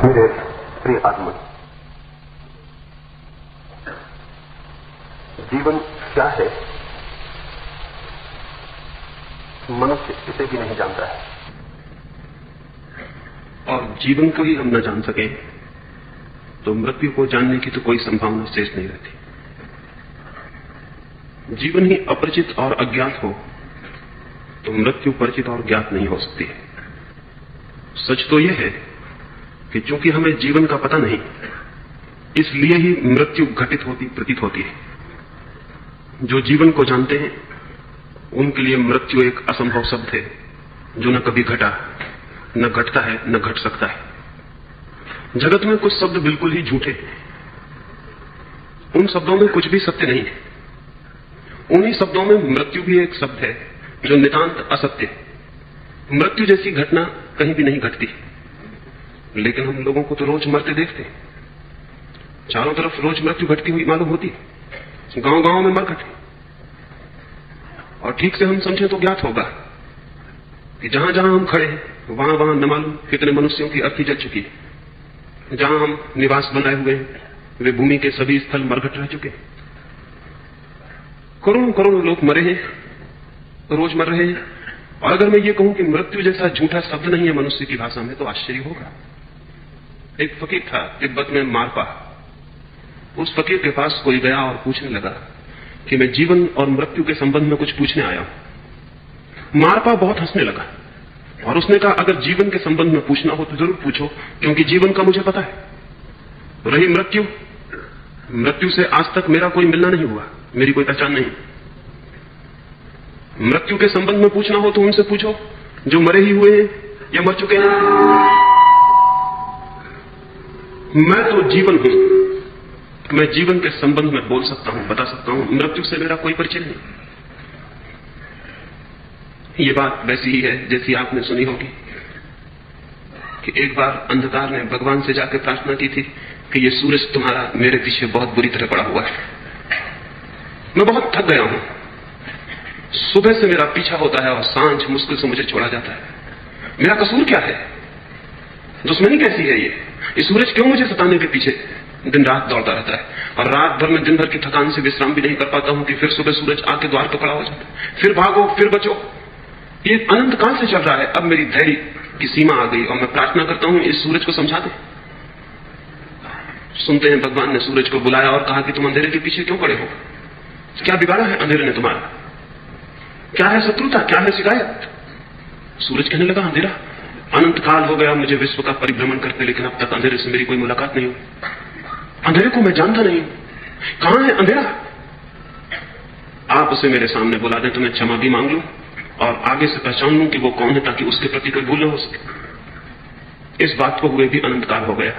मेरे प्रिय आत्मा, जीवन क्या है मनुष्य इसे भी नहीं जानता है, और जीवन को ही हम न जान सके तो मृत्यु को जानने की तो कोई संभावना शेष नहीं रहती। जीवन ही अपरिचित और अज्ञात हो तो मृत्यु परिचित और ज्ञात नहीं हो सकती है। सच तो यह है कि चूंकि हमें जीवन का पता नहीं, इसलिए ही मृत्यु घटित होती प्रतीत होती है। जो जीवन को जानते हैं उनके लिए मृत्यु एक असंभव शब्द है जो न कभी घटा, न घटता है, न घट सकता है। जगत में कुछ शब्द बिल्कुल ही झूठे हैं, उन शब्दों में कुछ भी सत्य नहीं है। उन्हीं शब्दों में मृत्यु भी एक शब्द है जो नितांत असत्य है। मृत्यु जैसी घटना कहीं भी नहीं घटती, लेकिन हम लोगों को तो रोज मरते देखते हैं। चारों तरफ रोज मृत्यु घटती हुई मालूम होती है, गांव गांव में मर घटे। और ठीक से हम समझें तो ज्ञात होगा कि जहां जहां हम खड़े हैं वहां वहां न मालूम कितने मनुष्यों की अर्थी जल चुकी है। जहां हम निवास बनाए हुए हैं वे भूमि के सभी स्थल मरघट रह चुके हैं। करोड़ों करोड़ों लोग मरे हैं, रोज मर रहे हैं। और अगर मैं ये कहूं कि मृत्यु जैसा झूठा शब्द नहीं है मनुष्य की भाषा में तो आश्चर्य होगा। एक फकीर था तिब्बत में, मारपा। उस फकीर के पास कोई गया और पूछने लगा कि मैं जीवन और मृत्यु के संबंध में कुछ पूछने आया हूं। मारपा बहुत हंसने लगा और उसने कहा, अगर जीवन के संबंध में पूछना हो तो जरूर पूछो, क्योंकि जीवन का मुझे पता है। रही मृत्यु, मृत्यु से आज तक मेरा कोई मिलना नहीं हुआ, मेरी कोई पहचान नहीं। मृत्यु के संबंध में पूछना हो तो उनसे पूछो जो मरे ही हुए हैं या मर चुके हैं। मैं तो जीवन हूं, मैं जीवन के संबंध में बोल सकता हूं, बता सकता हूं। मृत्यु से मेरा कोई परिचय नहीं। ये बात वैसी ही है जैसी आपने सुनी होगी कि एक बार अंधकार ने भगवान से जाकर प्रार्थना की थी कि ये सूरज तुम्हारा मेरे पीछे बहुत बुरी तरह पड़ा हुआ है, मैं बहुत थक गया हूं। सुबह से मेरा पीछा होता है और सांझ मुश्किल से मुझे छोड़ा जाता है। मेरा कसूर क्या है? दुश्मनी कैसी है? ये सूरज क्यों मुझे सताने के पीछे दिन रात दौड़ता रहता है? और रात भर में दिन भर की थकान से विश्राम भी नहीं कर पाता हूं कि फिर सुबह सूरज आके द्वार पर खड़ा हो जाता है। फिर भागो, फिर बचो। ये अनंत काल से चल रहा है। अब मेरी धैर्य की सीमा आ गई और मैं प्रार्थना करता हूं इस सूरज को समझा दे। सुनते हैं भगवान ने सूरज को बुलाया और कहा कि तुम अंधेरे के पीछे क्यों पड़े हो? क्या बिगाड़ा है अंधेरे ने तुम्हारा? क्या है शत्रुता, क्या है शिकायत? सूरज कहने लगा, अंधेरा अनंत काल हो गया मुझे विश्व का परिभ्रमण करते, लेकिन अब तक अंधेरे से मेरी कोई मुलाकात नहीं हुई। अंधेरे को मैं जानता नहीं हूं। कहां है अंधेरा? आप उसे मेरे सामने बुला दें तो मैं क्षमा भी मांग लूं और आगे से पहचान लूं कि वो कौन है, ताकि उसके प्रति कोई भूल न हो सके। इस बात को हुए भी अनंत काल हो गया।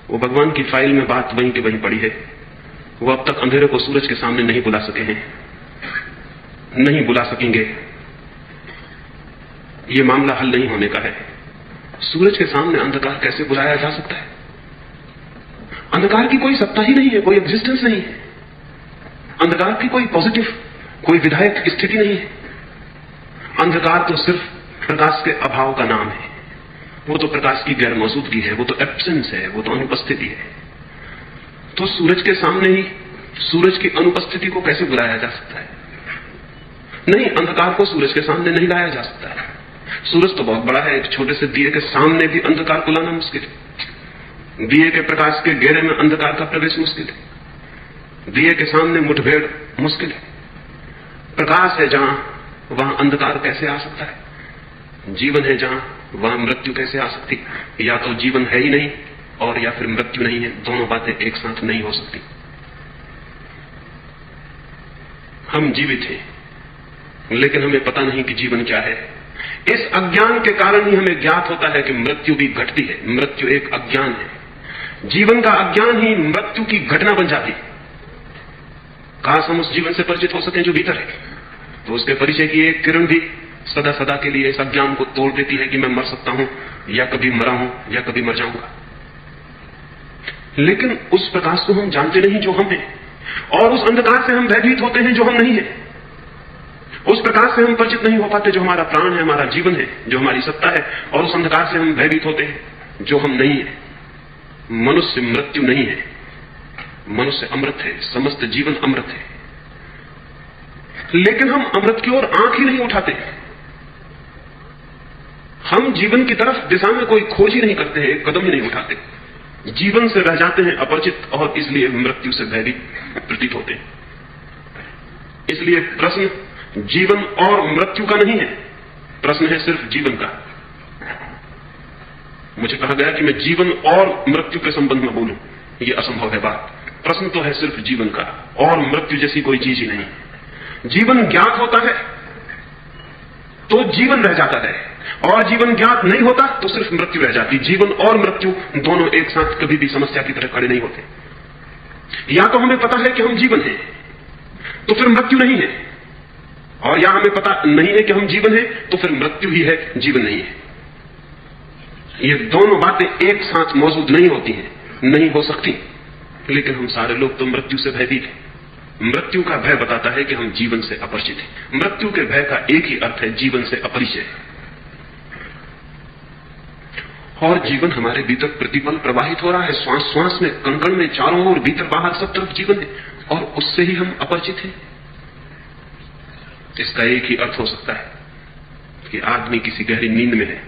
वो भगवान की फाइल में बात वहीं की वहीं पड़ी है। वो अब तक अंधेरे को सूरज के सामने नहीं बुला सके हैं, नहीं बुला सकेंगे। ये मामला हल नहीं होने का है। सूरज के सामने अंधकार कैसे बुलाया जा सकता है? अंधकार की कोई सत्ता ही नहीं है, कोई एग्जिस्टेंस नहीं है। अंधकार की कोई पॉजिटिव, कोई विधायक स्थिति नहीं है। अंधकार तो सिर्फ प्रकाश के अभाव का नाम है। वो तो प्रकाश की गैर मौजूदगी है, वो तो एब्सेंस है, वो तो अनुपस्थिति है। तो सूरज के सामने ही सूरज की अनुपस्थिति को कैसे बुलाया जा सकता है? नहीं, अंधकार को सूरज के सामने नहीं लाया जा सकता है। सूरज तो बहुत बड़ा है, एक छोटे से दिए के सामने भी अंधकार को लाना मुश्किल है। दिए के प्रकाश के घेरे में अंधकार का प्रवेश मुश्किल है। दिए के सामने मुठभेड़ मुश्किल है। प्रकाश है जहां, वहां अंधकार कैसे आ सकता है? जीवन है जहां, वहां मृत्यु कैसे आ सकती? या तो जीवन है ही नहीं और या फिर मृत्यु नहीं है। दोनों बातें एक साथ नहीं हो सकती। हम जीवित हैं लेकिन हमें पता नहीं कि जीवन क्या है। इस अज्ञान के कारण ही हमें ज्ञात होता है कि मृत्यु भी घटती है। मृत्यु एक अज्ञान है। जीवन का अज्ञान ही मृत्यु की घटना बन जाती है। काश हम उस जीवन से परिचित हो सकें जो भीतर है, तो उसके परिचय की एक किरण भी सदा सदा के लिए इस अज्ञान को तोड़ देती है कि मैं मर सकता हूं, या कभी मरा हूं, या कभी मर जाऊंगा। लेकिन उस प्रकाश को हम जानते नहीं जो हम हैं, और उस अंधकार से हम भयभीत होते हैं जो हम नहीं है। उस प्रकाश से हम परिचित नहीं हो पाते जो हमारा प्राण है, हमारा जीवन है, जो हमारी सत्ता है, और उस अंधकार से हम भयभीत होते हैं जो हम नहीं है। मनुष्य मृत्यु नहीं है, मनुष्य अमृत है, समस्त जीवन अमृत है। लेकिन हम अमृत की ओर आंख ही नहीं उठाते। हम जीवन की तरफ दिशा में कोई खोज ही नहीं करते हैं, एक कदम ही नहीं उठाते। जीवन से रह जाते हैं अपरिचित, और इसलिए मृत्यु से भयभीत प्रतीत होते हैं। इसलिए प्रश्न जीवन और मृत्यु का नहीं है, प्रश्न है सिर्फ जीवन का। मुझे कहा गया कि मैं जीवन और मृत्यु के संबंध में बोलूं, यह असंभव है बात। प्रश्न तो है सिर्फ जीवन का, और मृत्यु जैसी कोई चीज ही नहीं। जीवन ज्ञात होता है तो जीवन रह जाता है, और जीवन ज्ञात नहीं होता तो सिर्फ मृत्यु रह जाती। जीवन और मृत्यु दोनों एक साथ कभी भी समस्या की तरह खड़े नहीं होते। या तो हमें पता है कि हम जीवन हैं, तो फिर मृत्यु नहीं है, और या हमें पता नहीं है कि हम जीवन हैं, तो फिर मृत्यु ही है, जीवन नहीं है। ये दोनों बातें एक साथ मौजूद नहीं होती हैं, नहीं हो सकती। लेकिन हम सारे लोग तो मृत्यु से भयभीत हैं। मृत्यु का भय बताता है कि हम जीवन से अपरिचित हैं। मृत्यु के भय का एक ही अर्थ है, जीवन से अपरिचय। और जीवन हमारे भीतर प्रतिपल प्रवाहित हो रहा है, श्वास श्वास में, कण कण में, चारों ओर, भीतर बाहर, सब तरफ जीवन है, और उससे ही हम अपरिचित हैं। इसका एक ही अर्थ हो सकता है कि आदमी किसी गहरी नींद में है।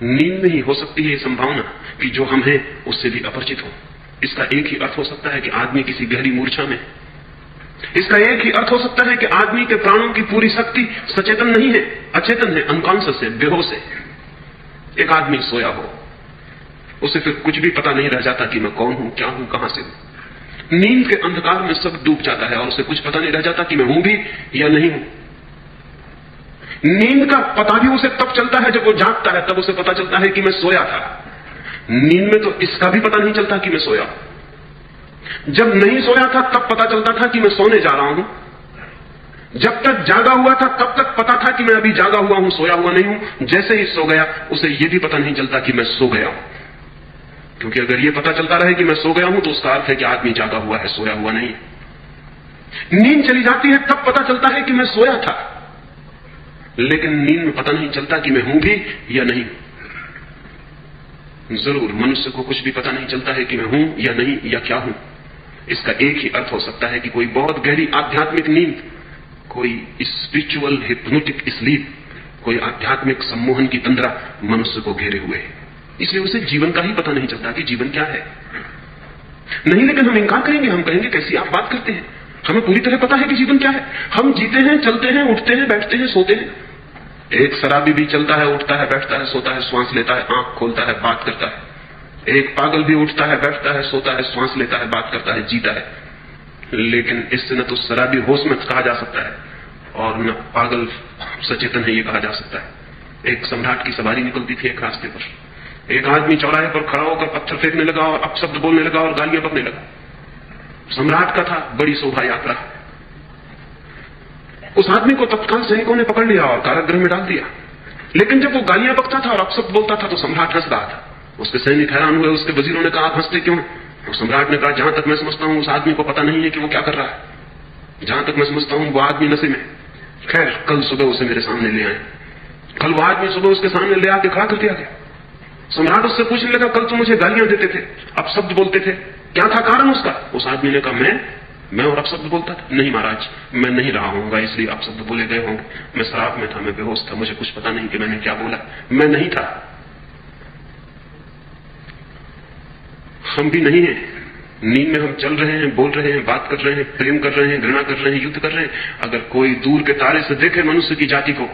नींद में ही हो सकती है ये संभावना कि जो हम हैं उससे भी अपरिचित हो। इसका एक ही अर्थ हो सकता है कि आदमी किसी गहरी मूर्छा में। इसका एक ही अर्थ हो सकता है कि आदमी के प्राणों की पूरी शक्ति सचेतन नहीं है, अचेतन है, अनकॉन्शियस है, बेहोश है। एक आदमी सोया हो, उसे फिर कुछ भी पता नहीं रह जाता कि मैं कौन हूं, क्या हूं, कहां से हूं। नींद के अंधकार में सब डूब जाता है, और उसे कुछ पता नहीं रह जाता कि मैं हूं भी या नहीं हूं। नींद का पता भी उसे तब चलता है जब वो जागता है, तब उसे पता चलता है कि मैं सोया था। नींद में तो इसका भी पता नहीं चलता कि मैं सोया। जब नहीं सोया था तब पता चलता था कि मैं सोने जा रहा हूं। जब तक जागा हुआ था तब तक पता था कि मैं अभी जागा हुआ हूं, सोया हुआ नहीं हूं। जैसे ही सो गया उसे यह भी पता नहीं चलता कि मैं सो गया हूं, क्योंकि अगर यह पता चलता रहे कि मैं सो गया हूं तो उसका अर्थ है कि आदमी जागा हुआ है, सोया हुआ नहीं। नींद चली जाती है तब पता चलता है कि मैं सोया था, लेकिन नींद में पता नहीं चलता कि मैं हूं भी या नहीं। जरूर मनुष्य को कुछ भी पता नहीं चलता है कि मैं हूं या नहीं, या क्या हूं। इसका एक ही अर्थ हो सकता है कि कोई बहुत गहरी आध्यात्मिक नींद, कोई स्पिरिचुअल हिप्नोटिक स्लीप, कोई आध्यात्मिक सम्मोहन की तंद्रा मनुष्य को घेरे हुए है। इसलिए उसे जीवन का ही पता नहीं चलता कि जीवन क्या है। नहीं, लेकिन हम इनकार करेंगे, हम कहेंगे कैसी आप बात करते हैं, हमें पूरी तरह पता है कि जीवन क्या है। हम जीते हैं, चलते हैं, उठते हैं, बैठते हैं, सोते हैं। एक शराबी भी चलता है, उठता है, बैठता है, सोता है, श्वास लेता है, आंख खोलता है, बात करता है। एक पागल भी उठता है, बैठता है, सोता है, श्वास लेता है, बात करता है, जीता है। लेकिन इससे न तो शराबी होश में कहा जा सकता है, और न पागल सचेतन है ये कहा जा सकता है। एक सम्राट की सवारी निकलती थी एक रास्ते पर। एक आदमी चौराहे पर खड़ा होकर पत्थर फेंकने लगा और अपशब्द बोलने लगा और गालियां बकने लगा। सम्राट का था, बड़ी शोभा यात्रा। उस आदमी को तत्काल सैनिकों ने पकड़ लिया और कारागृह में डाल दिया। लेकिन जब वो गालियां बकता था और अपशब्द बोलता था तो सम्राट हंस रहा था। उसके सैनिक हैरान हुए, उसके वजीरों ने कहा आप हंसते क्यों? तो सम्राट ने कहा जहां तक मैं समझता हूं उस आदमी को पता नहीं है कि वो क्या कर रहा है। जहां तक मैं समझता हूं वो आदमी नशे में। खैर, कल सुबह उसे मेरे सामने ले आए। कल वो आदमी सुबह उसके सामने ले आके खड़ा कर दिया गया। सम्राट उससे पूछने लगा कल तुम मुझे गालियां देते थे, अपशब्द बोलते थे, क्या था कारण उसका? उस आदमी ने कहा मैं और अपशब्द बोलता था। नहीं महाराज, मैं नहीं रहा हूंगा इसलिए अपशब्द बोले गए होंगे। मैं शराब में था, मैं बेहोश था, मुझे कुछ पता नहीं कि मैंने क्या बोला, मैं नहीं था। हम भी नहीं है। नींद में हम चल रहे हैं, बोल रहे हैं, बात कर रहे हैं, प्रेम कर रहे हैं, घृणा कर रहे हैं, युद्ध कर रहे हैं। अगर कोई दूर के तारे से देखे मनुष्य की जाति को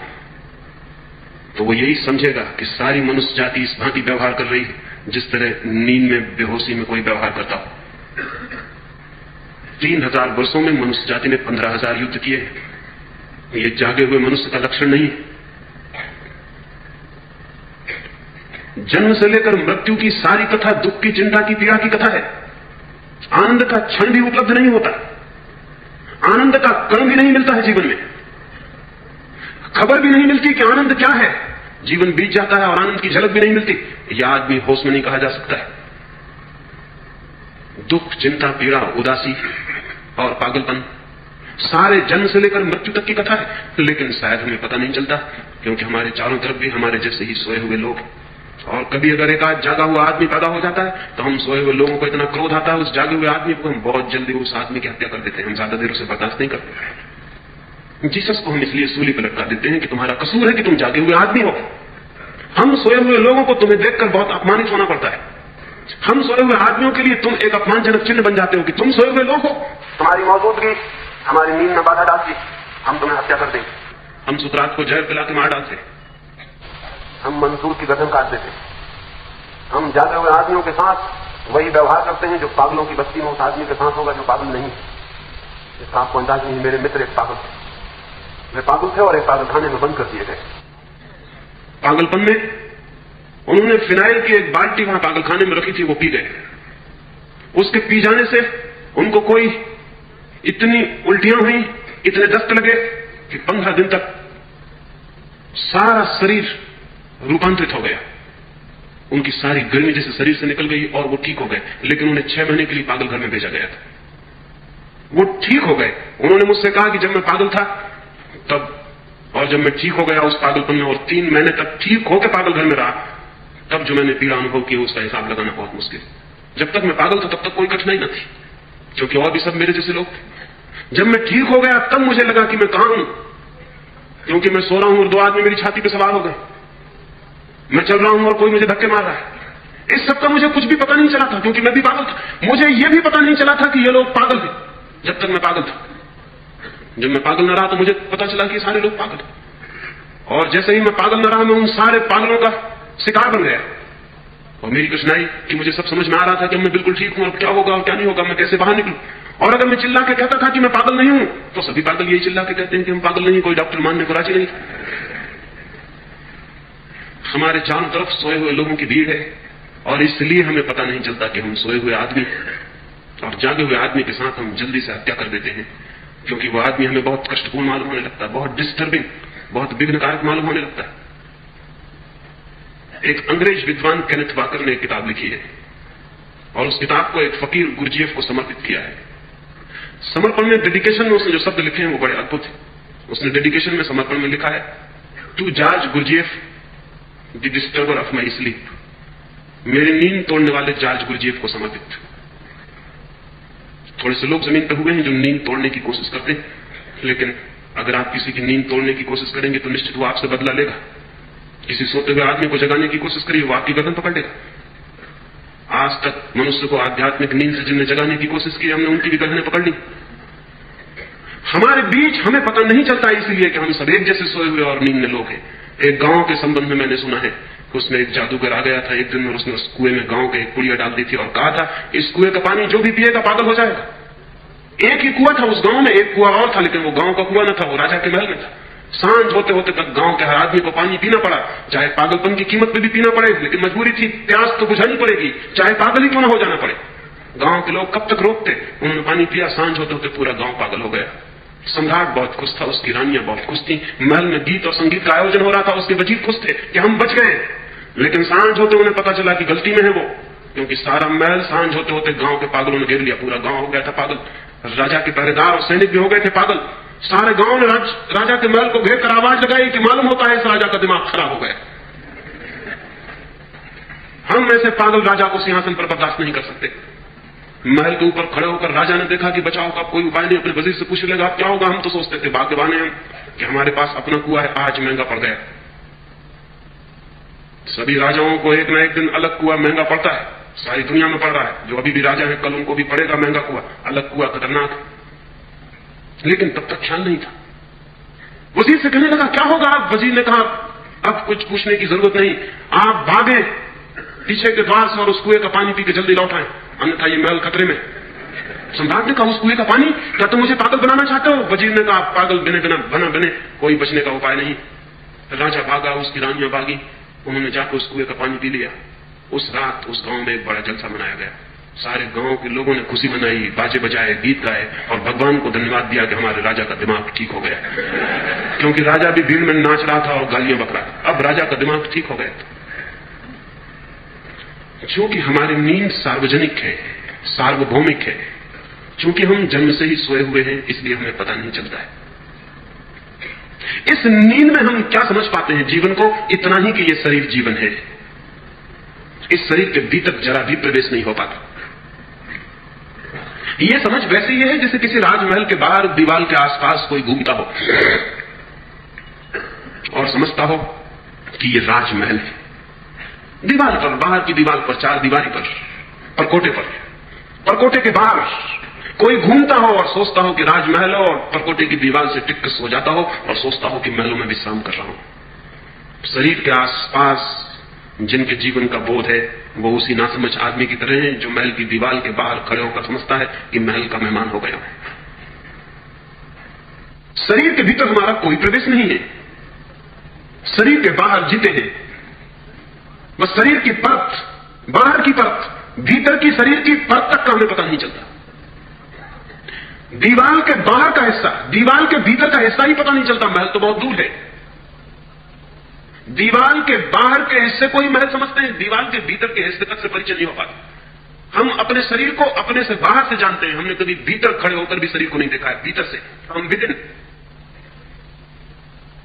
तो वो यही समझेगा कि सारी मनुष्य जाति इस भांति व्यवहार कर रही है जिस तरह नींद में, बेहोशी में कोई व्यवहार करता हो। 3000 वर्षों में मनुष्य जाति ने 15,000 युद्ध किए। ये जागे हुए मनुष्य का लक्षण नहीं है। जन्म से लेकर मृत्यु की सारी कथा दुख की, चिंता की, पीड़ा की कथा है। आनंद का क्षण भी उपलब्ध नहीं होता, आनंद का कण भी नहीं मिलता है जीवन में। खबर भी नहीं मिलती कि आनंद क्या है। जीवन बीत जाता है और आनंद की झलक भी नहीं मिलती। यह आदमी होश में नहीं कहा जा सकता है। दुख, चिंता, पीड़ा, उदासी और पागलपन सारे जन्म से लेकर मृत्यु तक की कथा है। लेकिन शायद हमें पता नहीं चलता, क्योंकि हमारे चारों तरफ भी हमारे जैसे ही सोए हुए लोग। और कभी अगर एक आध जागा हुआ आदमी पैदा हो जाता है तो हम सोए हुए लोगों को इतना क्रोध आता है उस जागे हुए आदमी को, हम बहुत जल्दी उस आदमी की हत्या कर देते हैं, हम ज्यादा देर उसे बर्दाश्त नहीं करते। जीसस को हम इसलिए सूली पर लटका देते हैं कि तुम्हारा कसूर है कि तुम जागे हुए आदमी हो। हम सोए हुए लोगों को तुम्हें देखकर बहुत अपमानित होना पड़ता है। हम सोए हुए आदमियों के लिए तुम एक अपमानजनक चिन्ह बन जाते हो कि तुम सोए हुए लोग हो। तुम्हारी मौजूदगी हमारी नींद में बाधा डालती, हम तुम्हें हत्या कर देंगे। हम सुकरात को जहर पिला के मार डालते, हम मंसूर की गर्दन काट देते। हम जागे हुए आदमियों के साथ वही व्यवहार करते हैं जो पागलों की बस्ती में उस आदमी के साथ होगा जो पागल नहीं है। इसका आपको अंदाज नहीं। मेरे मित्र एक पागल थे, वे पागल थे और एक पागलखाने में बंद कर दिए गए। पागलपन में उन्होंने फिनाइल की एक बाल्टी वहां पागलखाने में रखी थी, वो पी गए। उसके पी जाने से उनको कोई इतनी उल्टियां हुई, इतने दस्त लगे कि 15 दिन तक सारा शरीर रूपांतरित हो गया। उनकी सारी गर्मी जैसे शरीर से निकल गई और वो ठीक हो गए। लेकिन उन्हें 6 महीने के लिए पागल घर में भेजा गया था। वो ठीक हो गए। उन्होंने मुझसे कहा कि जब मैं पागल था तब, और जब मैं ठीक हो गया उस पागलपन में और 3 महीने तक ठीक होकर पागल घर में रहा, तब जो मैंने पीड़ा अनुभव की उसका हिसाब लगाना बहुत मुश्किल। जब तक मैं पागल था तब तक कोई कठिनाई न थी, क्योंकि और भी सब मेरे जैसे लोग थे। जब मैं ठीक हो गया तब मुझे लगा कि मैं कहां हूं, क्योंकि मैं सो रहा हूं और 2 आदमी मेरी छाती पर सवार हो गए। मैं चल रहा हूं और कोई मुझे धक्के मार रहा है। इस सब का मुझे कुछ भी पता नहीं चला था, क्योंकि मैं भी पागल था। मुझे यह भी पता नहीं चला था कि ये लोग पागल थे जब तक मैं पागल था। जब मैं पागल न रहा तो मुझे पता चला कि सारे लोग पागल हैं। और जैसे ही मैं पागल न रहा, मैं उन सारे पागलों का शिकार बन गया। और मेरी कठिनाई कि मुझे सब समझ में आ रहा था कि मैं बिल्कुल ठीक हूं और क्या होगा और क्या नहीं होगा, मैं कैसे बाहर निकलूं। और अगर मैं चिल्ला के कहता था कि मैं पागल नहीं हूं, तो सभी पागल यही चिल्ला के कहते हैं कि हम पागल नहीं, कोई डॉक्टर मानने को राजी नहीं। हमारे चारों तरफ सोए हुए लोगों की भीड़ है और इसलिए हमें पता नहीं चलता कि हम सोए हुए आदमी और जागे हुए आदमी के साथ हम जल्दी से हत्या कर देते हैं, क्योंकि वो आदमी हमें बहुत कष्टपूर्ण मालूम होने लगता है, बहुत डिस्टर्बिंग, बहुत विघ्नकारक मालूम होने लगता है। एक अंग्रेज विद्वान केनेथ वाकर ने एक किताब लिखी है और उस किताब को एक फकीर गुरजीएफ को समर्पित किया है। समर्पण में, डेडिकेशन में उसने जो शब्द लिखे हैं वो बड़े अद्भुत हैं। उसने डेडिकेशन में, समर्पण में लिखा है, to George Gurdjieff the disturber of my sleep. मेरी नींद तोड़ने वाले जॉर्ज गुरजीएफ को समर्पित। थोड़े से लोग जमीन पर हुए हैं जो नींद तोड़ने की कोशिश करते हैं, लेकिन अगर आप किसी की नींद तोड़ने की कोशिश करेंगे तो निश्चित वो आपसे बदला लेगा। किसी सोते हुए आदमी को जगाने की कोशिश करिए, वो आपकी गर्दन पकड़ लेगा। आज तक मनुष्य को आध्यात्मिक नींद से जिन्हें जगाने की कोशिश की, हमने उनकी भी गर्दनें पकड़ ली। हमारे बीच हमें पता नहीं चलता, इसलिए कि हम सब एक जैसे सोए हुए और नींद में लोग हैं। एक गांव के संबंध में मैंने सुना है कि उसमें एक जादूगर आ गया था एक दिन, और उसने उस कुएं में गांव के एक पुड़िया डाल दी थी और कहा था, इस कुएं का पानी जो भी पिएगा पागल हो जाएगा। एक ही कुआं था उस गांव में, एक कुआं और था, लेकिन वो गांव का कुआं न था, वो राजा के महल में था। सांझ होते होते तक गांव के हर आदमी को पानी पीना पड़ा, चाहे पागलपन की कीमत पे भी पीना पड़े, लेकिन मजबूरी थी, प्यास तो बुझानी पड़ेगी, चाहे पागल ही क्यों न हो जाना पड़े। गांव के लोग कब तक रोकते, उन्होंने पानी पिया, सांझ होते होते पूरा गांव पागल हो गया। सम्राट बहुत खुश था, उसकी रानियां बहुत खुश थी, महल में गीत और संगीत का आयोजन हो रहा था, उसके वजीर खुश थे कि हम बच गए। लेकिन सांझ होते उन्हें पता चला कि गलती में है वो, क्योंकि सारा महल सांझ होते होते गांव के पागलों ने घेर लिया, पूरा गांव हो गया था पागल। राजा के पहरेदार और सैनिक भी हो गए थे पागल। सारे गांव ने राजा के महल को घेर कर आवाज लगाई कि मालूम होता है इस राजा का दिमाग खराब हो गया। हम ऐसे पागल राजा को सिंहासन पर बर्दाश्त नहीं कर सकते। महल के ऊपर खड़े होकर राजा ने देखा कि बचाव का कोई उपाय नहीं, अपने वजीर से पूछ लेगा क्या होगा। हम तो सोचते थे भाग्यवान हैं हम कि हमारे पास अपना कुआं है, आज महंगा पड़ गया। सभी राजाओं को एक न एक दिन अलग कुआं महंगा पड़ता है, सारी दुनिया में पड़ रहा है। जो अभी भी राजा है कल उनको भी पड़ेगा महंगा कुआं, अलग कुआं खतरनाक है। लेकिन तब तक ख्याल नहीं था। वजीर से कहने लगा क्या होगा आप? वजीर ने कहा अब कुछ पूछने की जरूरत नहीं, आप भागे पीछे के द्वार से और उस कुएं का पानी पी के जल्दी लौट आए, अन्यथा ये महल खतरे में। सम्राट ने कहा उस कुएं का पानी? क्या तुम मुझे पागल बनाना चाहते हो? वजीर ने कहा पागल बने कोई बचने का उपाय नहीं। राजा भागा, उसकी रानियां भागी, उन्होंने जाकर उस कुएं का पानी पी लिया। उस रात उस गांव में एक बड़ा जलसा मनाया गया। सारे गांव के लोगों ने खुशी मनाई, बाजे बजाए, गीत गाए और भगवान को धन्यवाद दिया कि हमारे राजा का दिमाग ठीक हो गया, क्योंकि राजा भी भीड़ में नाच रहा था और गालियां बक रहा था। अब राजा का दिमाग ठीक हो गया। क्योंकि हमारी नींद सार्वजनिक है, सार्वभौमिक है, क्योंकि हम जन्म से ही सोए हुए हैं, इसलिए हमें पता नहीं चलता है। इस नींद में हम क्या समझ पाते हैं जीवन को? इतना ही कि यह शरीर जीवन है, इस शरीर के भीतर जरा भी प्रवेश नहीं हो पाता। यह समझ वैसे ही है जैसे किसी राजमहल के बाहर दीवार के आसपास कोई घूमता हो और समझता हो कि यह राजमहल है। दीवार पर, बाहर की दीवार पर, चार दीवारी पर, परकोटे के बाहर कोई घूमता हो और सोचता हो कि राजमहल हो, और परकोटे की दीवार से टिक्कस हो जाता हो और सोचता हो कि महलों में विश्राम कर रहा हूं। शरीर के आसपास जिनके जीवन का बोध है वो उसी नासमझ आदमी की तरह है जो महल की दीवार के बाहर खड़े होकर समझता है कि महल का मेहमान हो गया है। शरीर के भीतर हमारा कोई प्रवेश नहीं है, शरीर के बाहर जीते हैं। बस शरीर की परत, बाहर की परत, भीतर की शरीर की परत तक का हमें पता नहीं चलता। दीवार के बाहर का हिस्सा, दीवार के भीतर का हिस्सा ही पता नहीं चलता। महल तो बहुत दूर है। दीवार के बाहर के हिस्से को ही महल समझते हैं, दीवार के भीतर के हिस्से तक से परिचय नहीं हो पाता। हम अपने शरीर को अपने से बाहर से जानते हैं, हमने कभी भीतर खड़े होकर भी शरीर को नहीं देखा है। भीतर से हम विदिन,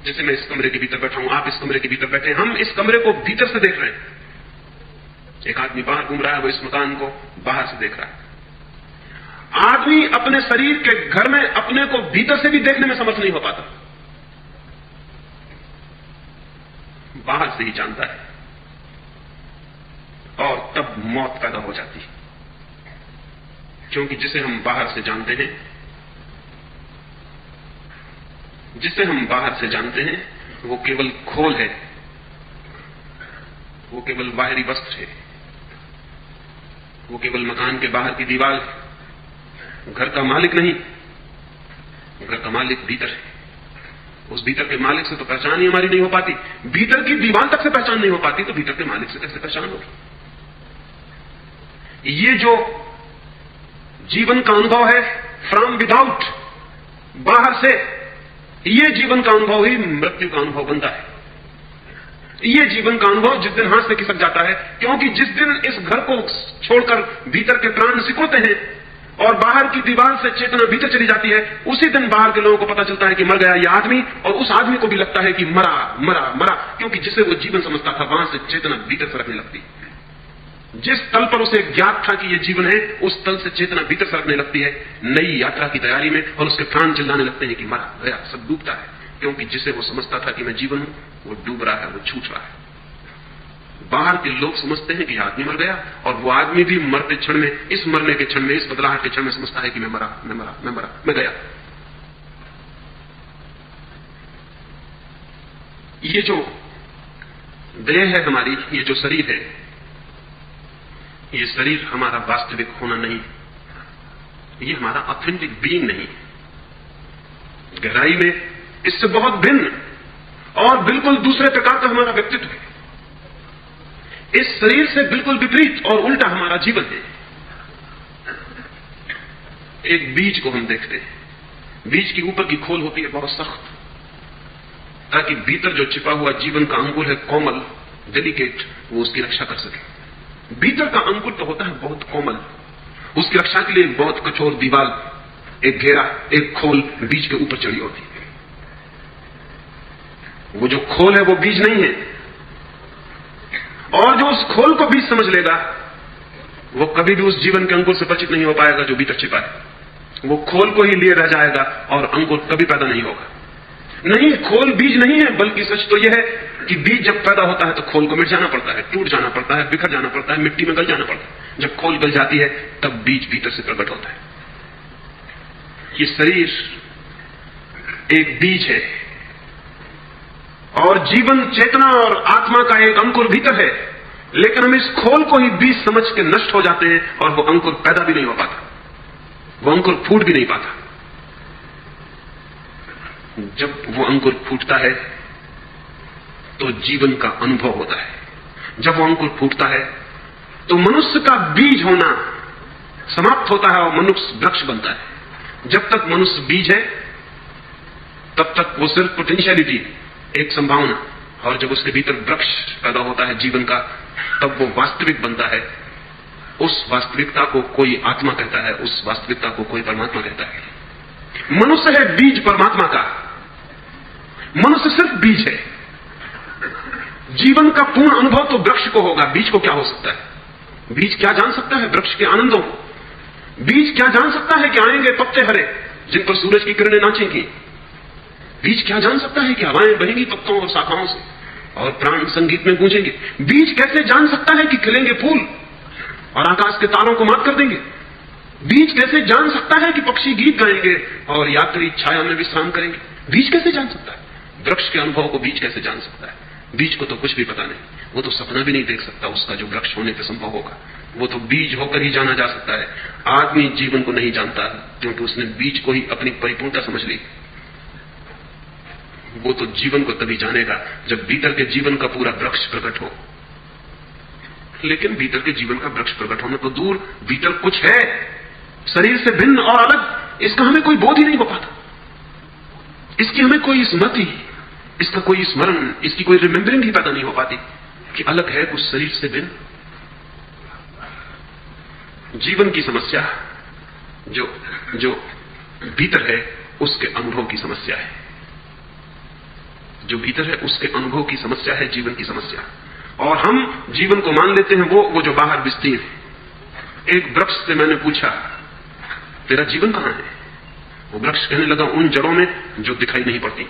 जैसे मैं इस कमरे के भीतर बैठा हूं, आप इस कमरे के भीतर बैठे हैं, हम इस कमरे को भीतर से देख रहे हैं। एक आदमी बाहर घूम रहा है, वो इस मकान को बाहर से देख रहा है। आदमी अपने शरीर के घर में अपने को भीतर से भी देखने में समर्थ नहीं हो पाता, बाहर से ही जानता है। और तब मौत पैदा हो जाती है, क्योंकि जिसे हम बाहर से जानते हैं, जिसे हम बाहर से जानते हैं, वो केवल खोल है, वो केवल बाहरी वस्त्र है, वो केवल मकान के बाहर की दीवार है, घर का मालिक नहीं। घर का मालिक भीतर है। उस भीतर के मालिक से तो पहचान ही हमारी नहीं हो पाती। भीतर की दीवार तक से पहचान नहीं हो पाती तो भीतर के मालिक से कैसे पहचान होगी? ये जो जीवन का अनुभव है फ्रॉम विदाउट, बाहर से, ये जीवन का अनुभव ही मृत्यु का अनुभव बनता है। ये जीवन का अनुभव जिस दिन हाथ से खिसक जाता है, क्योंकि जिस दिन इस घर को छोड़कर भीतर के प्राण सिकुड़ते हैं और बाहर की दीवार से चेतना भीतर चली जाती है, उसी दिन बाहर के लोगों को पता चलता है कि मर गया ये आदमी, और उस आदमी को भी लगता है कि मरा मरा मरा, क्योंकि जिसे वो जीवन समझता था वहां से चेतना भीतर सरकने लगती। जिस तल पर उसे ज्ञात था कि ये जीवन है, उस तल से चेतना भीतर सरकने लगती है नई यात्रा की तैयारी में, और उसके प्राण चिल्लाने लगते हैं कि मरा गया, सब डूबता है। क्योंकि जिसे वो समझता था कि मैं जीवन हूं, वो डूब रहा है, वो छूट रहा है। बाहर के लोग समझते हैं कि आदमी मर गया, और वो आदमी भी मरते क्षण में, इस मरने के क्षण में, इस बदलाहट के क्षण में समझता है कि मैं मरा, मैं मरा, मैं मरा, मैं गया। ये जो देह है हमारी, ये जो शरीर है, ये शरीर हमारा वास्तविक होना नहीं, ये हमारा ऑथेंटिक बीइंग नहीं। गहराई में इससे बहुत भिन्न और बिल्कुल दूसरे प्रकार का हमारा व्यक्तित्व है। इस शरीर से बिल्कुल विपरीत और उल्टा हमारा जीवन है। एक बीज को हम देखते हैं, बीज की ऊपर की खोल होती है बहुत सख्त, ताकि भीतर जो छिपा हुआ जीवन का अंकुर है, कोमल, डेलिकेट, वो उसकी रक्षा कर सके। भीतर का अंकुर तो होता है बहुत कोमल, उसकी रक्षा के लिए एक बहुत कठोर दीवार, एक घेरा, एक खोल बीज के ऊपर चढ़ी होती है। वो जो खोल है वो बीज नहीं है, और जो उस खोल को बीज समझ लेगा वो कभी भी उस जीवन के अंकुर से परिचित नहीं हो पाएगा जो भीतर छिपा है। वो खोल को ही लिए रह जाएगा और अंकुर कभी पैदा नहीं होगा। नहीं, खोल बीज नहीं है, बल्कि सच तो यह है कि बीज जब पैदा होता है तो खोल को मिट जाना पड़ता है, टूट जाना पड़ता है, बिखर जाना पड़ता है, मिट्टी में गल जाना पड़ता है। जब खोल गल जाती है तब बीज भीतर से प्रकट होता है। ये शरीर एक बीज है और जीवन, चेतना और आत्मा का एक अंकुर भीतर है, लेकिन हम इस खोल को ही बीज समझ के नष्ट हो जाते हैं और वो अंकुर पैदा भी नहीं हो पाता, वो अंकुर फूट भी नहीं पाता। जब वो अंकुर फूटता है तो जीवन का अनुभव होता है। जब वो अंकुर फूटता है तो मनुष्य का बीज होना समाप्त होता है और मनुष्य वृक्ष बनता है। जब तक मनुष्य बीज है तब तक वो सिर्फ पोटेंशियलिटी, एक संभावना, और जब उसके भीतर वृक्ष पैदा होता है जीवन का, तब वो वास्तविक बनता है। उस वास्तविकता को कोई आत्मा कहता है, उस वास्तविकता को कोई परमात्मा कहता है। मनुष्य है बीज परमात्मा का, मनुष्य सिर्फ बीज है। जीवन का पूर्ण अनुभव तो वृक्ष को होगा, बीज को क्या हो सकता है? बीज क्या जान सकता है वृक्ष के आनंदों को? बीज क्या जान सकता है कि आएंगे पत्ते हरे जिन पर सूरज की किरणें नाचेंगी? बीज क्या जान सकता है कि हवाएं बहेंगी पत्तों और शाखाओं से और प्राण संगीत में गूंजेंगे? बीज कैसे जान सकता है कि खिलेंगे फूल और आकाश के तारों को मात कर देंगे? बीज कैसे जान सकता है कि पक्षी गीत गाएंगे और यात्री छाया में विश्राम करेंगे? बीज कैसे जान सकता है? वृक्ष के अनुभव को बीज कैसे जान सकता है? बीज को तो कुछ भी पता नहीं, वो तो सपना भी नहीं देख सकता उसका जो वृक्ष होने पे संभव होगा। वो तो बीज होकर ही जाना जा सकता है। आदमी जीवन को नहीं जानता क्योंकि उसने बीज को ही अपनी परिपूर्णता समझ ली। वो तो जीवन को तभी जानेगा जब भीतर के जीवन का पूरा वृक्ष प्रकट हो। लेकिन भीतर के जीवन का वृक्ष प्रकट होने तो दूर, भीतर कुछ है शरीर से भिन्न और अलग, इसका हमें कोई बोध ही नहीं हो पाता। इसकी हमें कोई स्मृति, इसका कोई स्मरण, इसकी कोई रिमेम्बरिंग ही पैदा नहीं हो पाती कि अलग है कुछ शरीर से भिन्न। जीवन की समस्या जो भीतर है उसके अनुभव की समस्या है। जो भीतर है उसके अनुभव की समस्या है जीवन की समस्या। और हम जीवन को मान लेते हैं वो जो बाहर विस्तीर्ण है। एक वृक्ष से मैंने पूछा, तेरा जीवन कहां है? वो वृक्ष कहने लगा, उन जड़ों में जो दिखाई नहीं पड़ती।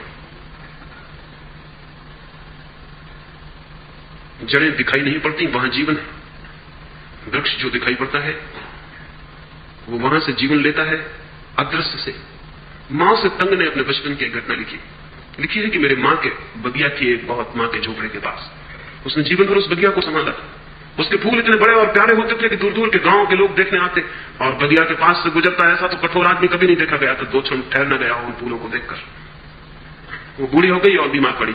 जड़ें दिखाई नहीं पड़ती, वहां जीवन है। वृक्ष जो दिखाई पड़ता है वो वहां से जीवन लेता है, अदृश्य से। मां से तंग ने अपने बचपन की एक घटना लिखी है कि मेरे मां के बगिया थी एक बहुत, मां के झोपड़े के पास। उसने जीवन भर उस बगिया को संभाला। उसके फूल इतने बड़े और प्यारे होते थे कि दूर दूर के गांव के लोग देखने आते, और बगिया के पास से गुजरता ऐसा तो कठोर आदमी कभी नहीं देखा गया। तो 2 क्षण ठहर न गया उन फूलों को देखकर। वो बूढ़ी हो गई और बीमार पड़ी।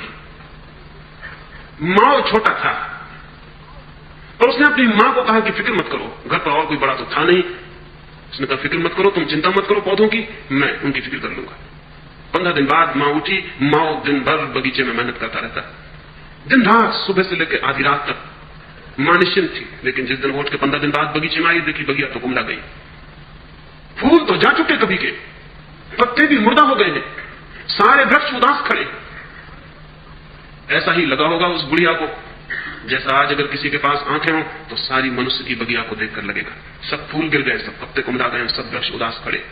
मां छोटा था और उसने अपनी मां को कहा कि फिक्र मत करो, घर पर और कोई बड़ा तो था नहीं। उसने कहा फिक्र मत करो, तुम चिंता मत करो पौधों की, मैं उनकी फिक्र कर लूंगा। 15 दिन बाद मां उठी। मां दिन भर बगीचे में मेहनत करता रहता, दिन रात, सुबह से लेकर आधी रात तक। मां निश्चिंत थी, लेकिन जिस दिन उठ के 15 दिन बाद बगीचे में आई, देखी बगिया तो कुमला गई। फूल तो जा चुके कभी के, पत्ते भी मुर्दा हो गए हैं, सारे वृक्ष उदास खड़े। ऐसा ही लगा होगा उस बुढ़िया को जैसा आज अगर किसी के पास आंखें हो तो सारी मनुष्य की बगिया को देखकर लगेगा। सब फूल गिर गए, सब पत्ते कुमला गए, सब वृक्ष उदास खड़े।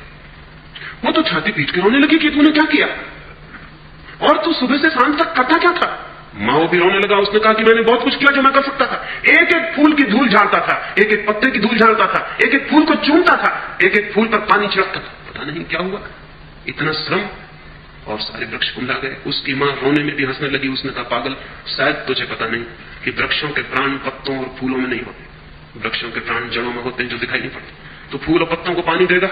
वो तो छाती पीट के रोने लगी कि तूने क्या किया, और तू सुबह से शाम तक करता क्या था? मां भी रोने लगा। उसने कहा कि मैंने बहुत कुछ किया जो मैं कर सकता था। एक एक फूल की धूल झाड़ता था, एक एक पत्ते की धूल झाड़ता था, एक एक फूल को चूमता था, एक एक फूल पर पानी छिड़कता था। पता नहीं क्या हुआ, इतना श्रम और सारे वृक्ष कुमला गए। उसकी मां रोने में भी हंसने लगी। उसने कहा पागल, शायद तुझे पता नहीं कि वृक्षों के प्राण पत्तों और फूलों में नहीं होते। वृक्षों के प्राण जड़ों में होते हैं जो दिखाई नहीं पड़ते। तो फूल और पत्तों को पानी देगा,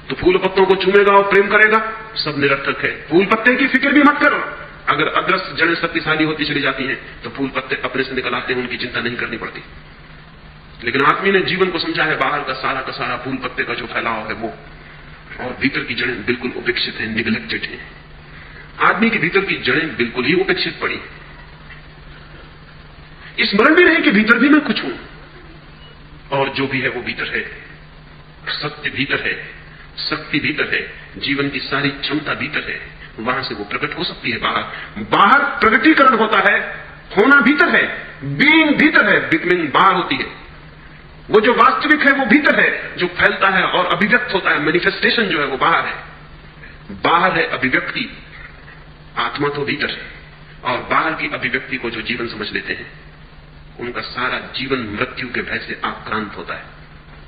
तो फूल और पत्तों को चूमेगा और प्रेम करेगा, सब निरर्थक है। फूल पत्ते की फिक्र भी मत करो। अगर अदृश्य जड़ें शक्तिशाली होती चली जाती हैं तो फूल पत्ते अपने से निकल आते हैं, उनकी चिंता नहीं करनी पड़ती। लेकिन आदमी ने जीवन को समझा है बाहर का सारा फूल पत्ते का जो फैलाव है वो, और भीतर की जड़ें बिल्कुल उपेक्षित हैं, निगलेक्टेड हैं। आदमी के भीतर की जड़ें बिल्कुल ही उपेक्षित पड़ी। स्मरण भी नहीं कि भीतर भी मैं कुछ हूं, और जो भी है वो भीतर है। सत्य भीतर है, शक्ति भीतर है, जीवन की सारी क्षमता भीतर है। वहां से वो प्रकट हो सकती है बाहर प्रकटीकरण होता है, होना भीतर है, बीइंग भीतर है, बिकमिंग बाहर होती है। वो जो वास्तविक है वो भीतर है, जो फैलता है और अभिव्यक्त होता है, मैनिफेस्टेशन जो है वो बाहर है। बाहर है अभिव्यक्ति, आत्मा तो भीतर है। और बाहर की अभिव्यक्ति को जो जीवन समझ लेते हैं उनका सारा जीवन मृत्यु के भय से आक्रांत होता है।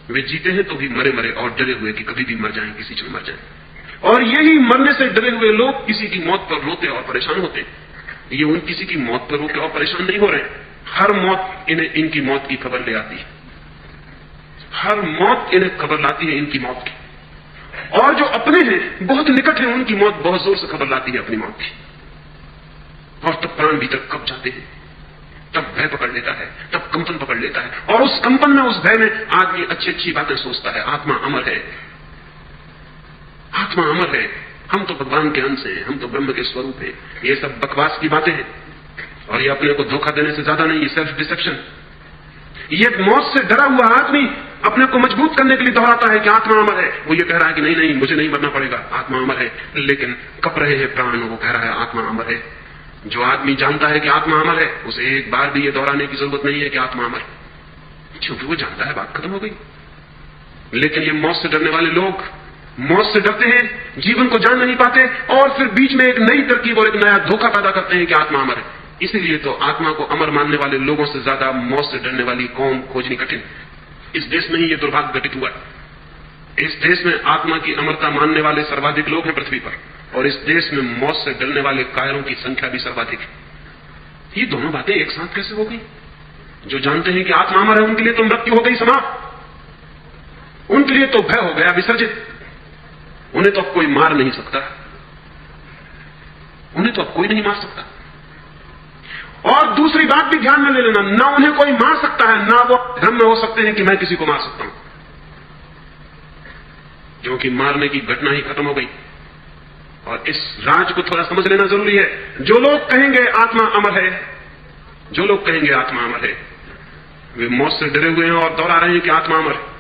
वे जीते हैं तो भी मरे मरे और डरे हुए कि कभी भी मर जाएं, किसी क्षण मर जाएं। और यही मरने से डरे हुए लोग किसी की मौत पर रोते और परेशान होते हैं। ये उन किसी की मौत पर रोते और परेशान नहीं हो रहे। हर मौत इन्हें इनकी मौत की खबर ले आती है। हर मौत इन्हें खबर लाती है इनकी मौत की। और जो अपने हैं बहुत निकट हैं, उनकी मौत बहुत जोर से खबर लाती है अपनी मौत की। और तब प्राण भीतर कब जाते हैं, तब भय पकड़ लेता है, तब कंपन पकड़ लेता है। और उस कंपन में, उस भय में आदमी अच्छी अच्छी बातें सोचता है। आत्मा अमर है, आत्मा अमर है, हम तो भगवान के अंश हैं, हम तो ब्रह्म के स्वरूप हैं। ये सब बकवास की बातें हैं और ये अपने को धोखा देने से ज्यादा नहीं, ये सेल्फ डिसेप्शन। ये मौत से डरा हुआ आदमी अपने को मजबूत करने के लिए दोहराता है कि आत्मा अमर है। वो ये कह रहा है कि नहीं मुझे नहीं मरना पड़ेगा, आत्मा अमर है। लेकिन कप रहे हैं प्राण, वो कह रहा है आत्मा अमर है। जो आदमी जानता है कि आत्मा अमर है, उसे एक बार भी ये दोहराने की जरूरत नहीं है कि आत्मा अमर है, क्योंकि वो जानता है, बात खत्म हो गई। लेकिन ये मौत से डरने वाले लोग मौत से डरते हैं, जीवन को जान नहीं पाते, और फिर बीच में एक नई तरकीब और एक नया धोखा पैदा करते हैं कि आत्मा अमर है। इसीलिए तो आत्मा को अमर मानने वाले लोगों से ज्यादा मौत से डरने वाली कौम खोजनी कठिन। इस देश में ही ये दुर्भाग्य घटित हुआ है। इस देश में आत्मा की अमरता मानने वाले सर्वाधिक लोग हैं पृथ्वी पर, और इस देश में मौत से डरने वाले कायरों की संख्या भी सर्वाधिक है। ये दोनों बातें एक साथ कैसे हो गई? जो जानते हैं कि आत्मा अमर है, उनके लिए तो मृत्यु हो गई समाप्त, उनके लिए तो भय हो गया विसर्जित, उन्हें तो अब कोई मार नहीं सकता, उन्हें तो अब कोई नहीं मार सकता। और दूसरी बात भी ध्यान में ले लेना, ना उन्हें कोई मार सकता है, ना वो भ्रम में हो सकते हैं कि मैं किसी को मार सकता हूं, क्योंकि मारने की घटना ही खत्म हो गई। और इस राज को थोड़ा समझ लेना जरूरी है। जो लोग कहेंगे आत्मा अमर है, जो लोग कहेंगे आत्मा अमर है, वे मौत से डरे हुए हैं और दोहरा रहे हैं कि आत्मा अमर है।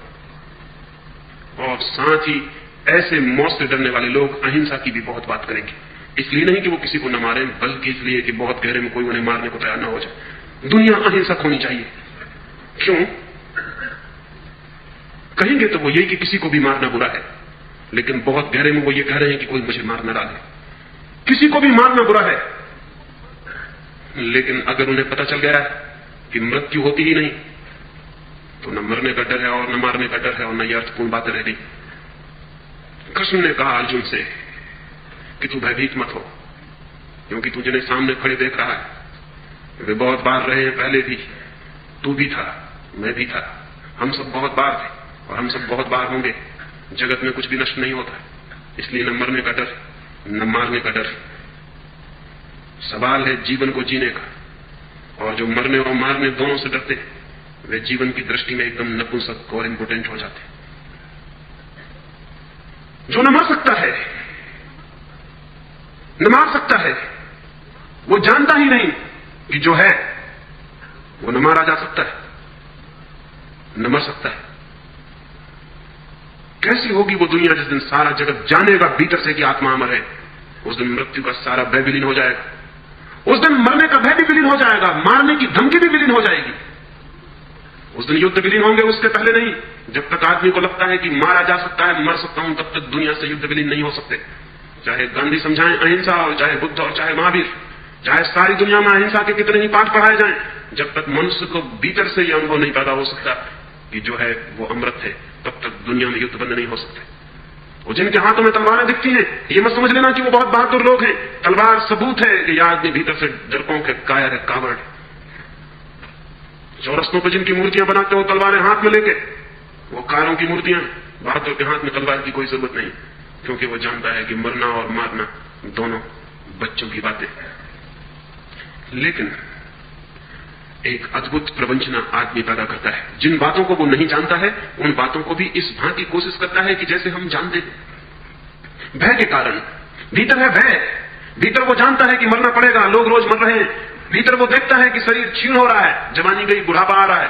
और साथ ही ऐसे मौत से डरने वाले लोग अहिंसा की भी बहुत बात करेंगे, इसलिए नहीं कि वो किसी को न मारे, बल्कि इसलिए कि बहुत गहरे में कोई उन्हें मारने को तैयार न हो जाए। दुनिया अहिंसक होनी चाहिए। क्यों कहेंगे तो वो यही कि किसी को भी मारना बुरा है, लेकिन बहुत गहरे में वो ये कह रहे हैं कि कोई मुझे मार न डाले। किसी को भी मारना बुरा है, लेकिन अगर उन्हें पता चल गया कि मृत्यु होती ही नहीं, तो न मरने का डर है और न मारने का डर है, और न ये अर्थपूर्ण बातें रह गई। कृष्ण ने कहा अर्जुन से कि तू भयभीत मत हो, क्योंकि तू जिन्हें सामने खड़े देख रहा है वे बहुत बार रहे हैं, पहले भी तू भी था, मैं भी था, हम सब बहुत बार थे और हम सब बहुत बार होंगे। जगत में कुछ भी नष्ट नहीं होता, इसलिए न मरने का डर न मारने का डर। सवाल है जीवन को जीने का, और जो मरने और मारने दोनों से डरते हैं वे जीवन की दृष्टि में एकदम नपुंसक और इम्पोर्टेंट हो जाते हैं। जो न मर सकता है, न मार सकता है, वो जानता ही नहीं कि जो है वो न मारा जा सकता है, न मर सकता है। कैसी होगी वो दुनिया जिस दिन सारा जगत जानेगा भीतर से कि आत्मा अमर है? उस दिन मृत्यु का सारा भय विलीन हो जाएगा, उस दिन मरने का भय भी विलीन हो जाएगा, मारने की धमकी भी विलीन हो जाएगी। उस दिन युद्ध विलीन होंगे, उसके पहले नहीं। जब तक आदमी को लगता है कि मारा जा सकता है, मर सकता हूं, तब तक दुनिया से युद्ध विलीन नहीं हो सकते। चाहे गांधी समझाएं अहिंसा, और चाहे बुद्ध और चाहे महावीर, चाहे सारी दुनिया में अहिंसा के कितने ही पाठ पढ़ाए जाएं, जब तक मनुष्य को भीतर से यह अनुभव नहीं पैदा हो सकता कि जो है वो अमृत है, तब तक दुनिया में युद्ध बंद नहीं हो सकते। और जिनके हाथों में तलवारें दिखती हैं, ये मत समझ लेना कि वो बहुत बहादुर लोग हैं। तलवार सबूत है कि यह आदमी भीतर से डरपोक है, कायर है, कावड़ है। चौरस्तों पर जिनकी मूर्तियां बनाते हो तलवारें हाथ में लेके, वो कायरों की मूर्तियां हैं। बहादुर के हाथ में तलवार की कोई जरूरत नहीं, क्योंकि वो जानता है कि मरना और मारना दोनों बच्चों की बातें। लेकिन एक अद्भुत प्रवंचना आदमी पैदा करता है। जिन बातों को वो नहीं जानता है, उन बातों को भी इस भांति कोशिश करता है कि जैसे हम जानते हैं। भय के कारण, भीतर है भय, भीतर वो जानता है कि मरना पड़ेगा, लोग रोज मर रहे हैं। भीतर वो देखता है कि शरीर क्षीण हो रहा है, जवानी गई, बुढ़ापा आ रहा है,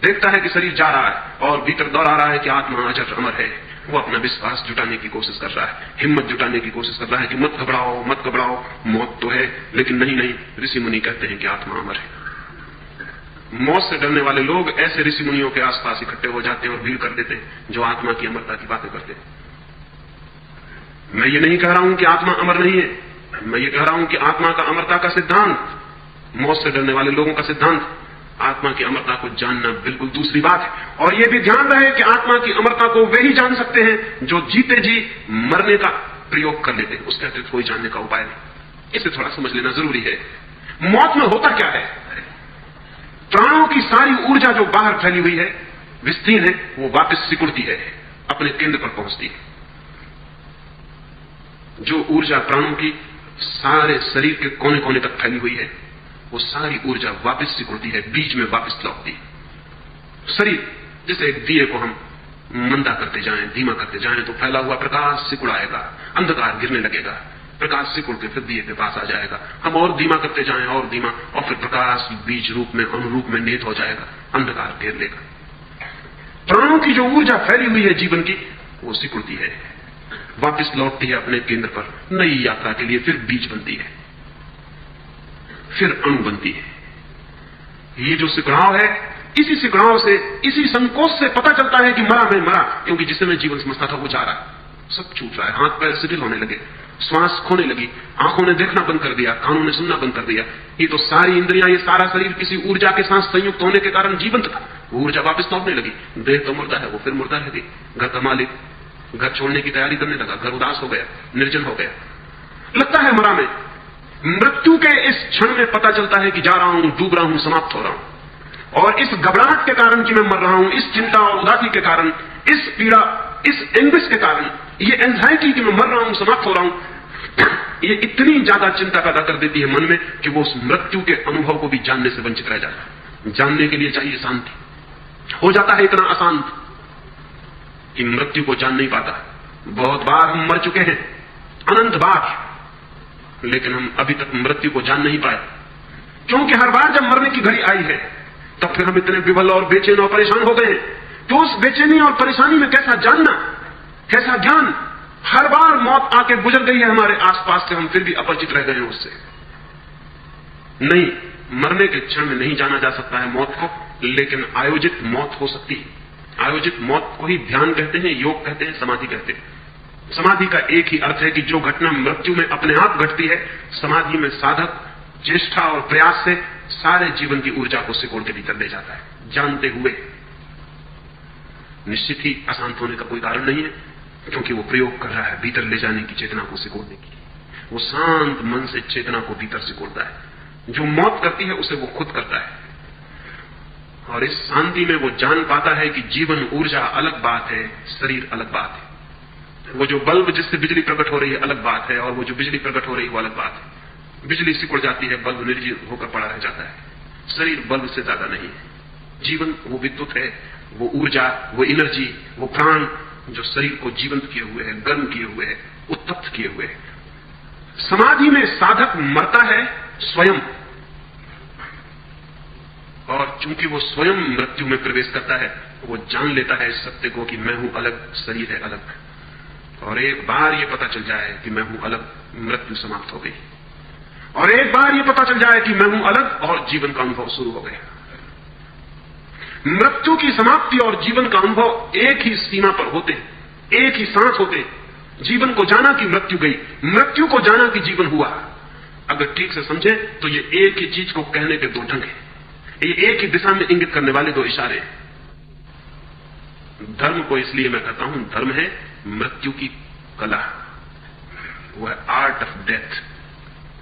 देखता है कि शरीर जा रहा है, और भीतर दोहरा रहा है कि आत्मा अजर अमर है। वो अपना विश्वास जुटाने की कोशिश कर रहा है, हिम्मत जुटाने की कोशिश कर रहा है कि मत घबराओ, मत घबराओ, मौत तो है, लेकिन नहीं नहीं, ऋषि मुनि कहते हैं कि आत्मा अमर है। मौत से डरने वाले लोग ऐसे ऋषि मुनियों के आसपास इकट्ठे हो जाते हैं और भीड़ कर देते हैं जो आत्मा की अमरता की बातें करते हैं। मैं ये नहीं कह रहा हूं कि आत्मा अमर नहीं है, मैं ये कह रहा हूं कि आत्मा का अमरता का सिद्धांत, मौत से डरने वाले लोगों का सिद्धांत, आत्मा की अमरता को जानना बिल्कुल दूसरी बात है। और यह भी ध्यान रहे कि आत्मा की अमरता को वे ही जान सकते हैं जो जीते जी मरने का प्रयोग कर लेते हैं, उसके अतिरिक्त कोई जानने का उपाय नहीं। इसे थोड़ा समझ लेना जरूरी है। मौत में होता क्या है? प्राणों की सारी ऊर्जा जो बाहर फैली हुई है, विस्तीर्ण है, वो वापस सिकुड़ती है, अपने केंद्र पर पहुंचती है। जो ऊर्जा प्राणों की सारे शरीर के कोने कोने तक फैली हुई है, वो सारी ऊर्जा वापस सिकुड़ती है, बीच में वापस लौटती है। शरीर जैसे एक दिए को हम मंदा करते जाएं, धीमा करते जाएं, तो फैला हुआ प्रकाश सिकुड़ आएगा, अंधकार गिरने लगेगा, प्रकाश सिकुड़ के फिर दिए के पास आ जाएगा। हम और धीमा करते जाएं, और धीमा, और फिर प्रकाश बीज रूप में, अनुरूप में निहित हो जाएगा, अंधकार घेर लेगा। प्राणों की जो ऊर्जा फैली हुई है जीवन की, वो सिकुड़ती है, वापस लौटती है अपने केंद्र पर, नई यात्रा के लिए फिर बीज बनती है। फिर अणु बनती है। ये जो सिकुड़ाव है, इसी सिकुड़ाव से, इसी संकोच से पता चलता है कि मैं मरा, क्योंकि जिसे मैं जीवन समझता था वो जा रहा है, सब छूट रहा है, हाथ पैर शिथिल होने लगे, श्वास खोने लगी, आंखों ने देखना बंद कर दिया, कानों ने सुनना बंद कर दिया। ये तो सारी इंद्रियां, ये सारा शरीर किसी ऊर्जा के साथ संयुक्त होने के कारण जीवंत था। वो ऊर्जा वापस लौटने लगी। देह तो मुर्दा है, वो फिर मुर्दा रह गई। घर का मालिक घर छोड़ने की तैयारी करने लगा, घर उदास हो गया, निर्जन हो गया, लगता है मरा मैं। मृत्यु के इस क्षण में पता चलता है कि जा रहा हूं, डूब रहा हूं, समाप्त हो रहा हूं। और इस घबराहट के कारण कि मैं मर रहा हूं, इस चिंता और उदासी के कारण, इस पीड़ा, इस एंग्विश के कारण, ये एंजाइटी कि मैं मर रहा हूं, समाप्त हो रहा हूं, ये इतनी ज्यादा चिंता पैदा कर देती है मन में कि वो उस मृत्यु के अनुभव को भी जानने से वंचित रह जाता है। जानने के लिए चाहिए शांति। हो जाता है इतना अशांत कि मृत्यु को जान नहीं पाता। बहुत बार हम मर चुके हैं, अनंत बार, लेकिन हम अभी तक मृत्यु को जान नहीं पाए, क्योंकि हर बार जब मरने की घड़ी आई है तब फिर हम इतने विवल और बेचैन और परेशान हो गए हैं। तो उस बेचैनी और परेशानी में कैसा जानना, कैसा ज्ञान। हर बार मौत आके गुजर गई है हमारे आसपास से, हम फिर भी अपरिचित रह गए हैं उससे। नहीं, मरने के क्षण में नहीं जाना जा सकता है मौत को, लेकिन आयोजित मौत हो सकती है। आयोजित मौत को ही ध्यान कहते हैं, योग कहते हैं, समाधि कहते हैं। समाधि का एक ही अर्थ है कि जो घटना मृत्यु में अपने आप घटती है, समाधि में साधक चेष्टा और प्रयास से सारे जीवन की ऊर्जा को सिकोड़ के भीतर ले जाता है, जानते हुए। निश्चित ही अशांत होने का कोई कारण नहीं है, क्योंकि वो प्रयोग कर रहा है भीतर ले जाने की, चेतना को सिकोड़ने की। वो शांत मन से चेतना को भीतर सिकोड़ता है। जो मौत करती है उसे वो खुद करता है। और इस शांति में वो जान पाता है कि जीवन ऊर्जा अलग बात है, शरीर अलग बात है। वो जो बल्ब जिससे बिजली प्रकट हो रही है अलग बात है, और वो जो बिजली प्रकट हो रही है वो अलग बात है। बिजली सिकुड़ जाती है, बल्ब निर्जीव होकर पड़ा रह जाता है। शरीर बल्ब से ज्यादा नहीं है। जीवन वो विद्युत है, वो ऊर्जा, वो एनर्जी, वो प्राण जो शरीर को जीवंत किए हुए है, गर्म किए हुए है, उत्तप्त किए हुए है। समाधि में साधक मरता है स्वयं, और चूंकि वो स्वयं मृत्यु में प्रवेश करता है, वो जान लेता है इस सत्य को कि मैं हूं अलग, शरीर है अलग। और एक बार ये पता चल जाए कि मैं हूं अलग, मृत्यु समाप्त हो गई। और एक बार ये पता चल जाए कि मैं हूं अलग, और जीवन का अनुभव शुरू हो गया। मृत्यु की समाप्ति और जीवन का अनुभव एक ही सीमा पर होते, एक ही सांस होते। जीवन को जाना कि मृत्यु गई, मृत्यु को जाना कि जीवन हुआ। अगर ठीक से समझे तो ये एक ही चीज को कहने के दो ढंग हैं, ये एक ही दिशा में इंगित करने वाले दो इशारे हैं। धर्म को इसलिए मैं कहता हूं धर्म है मृत्यु की कला, वो है आर्ट ऑफ डेथ।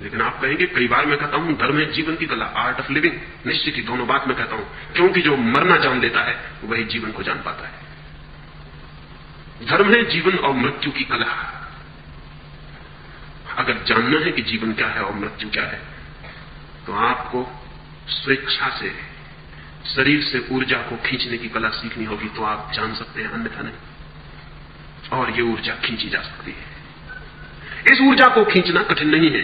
लेकिन आप कहेंगे कई बार मैं कहता हूं धर्म है जीवन की कला, आर्ट ऑफ लिविंग। निश्चित ही दोनों बात मैं कहता हूं, क्योंकि जो मरना जान लेता है वही जीवन को जान पाता है। धर्म है जीवन और मृत्यु की कला। अगर जानना है कि जीवन क्या है और मृत्यु क्या है, तो आपको स्वेच्छा से शरीर से ऊर्जा को खींचने की कला सीखनी होगी, तो आप जान सकते हैं, अन्यथा नहीं। और ये ऊर्जा खींची जा सकती है। इस ऊर्जा को खींचना कठिन नहीं है,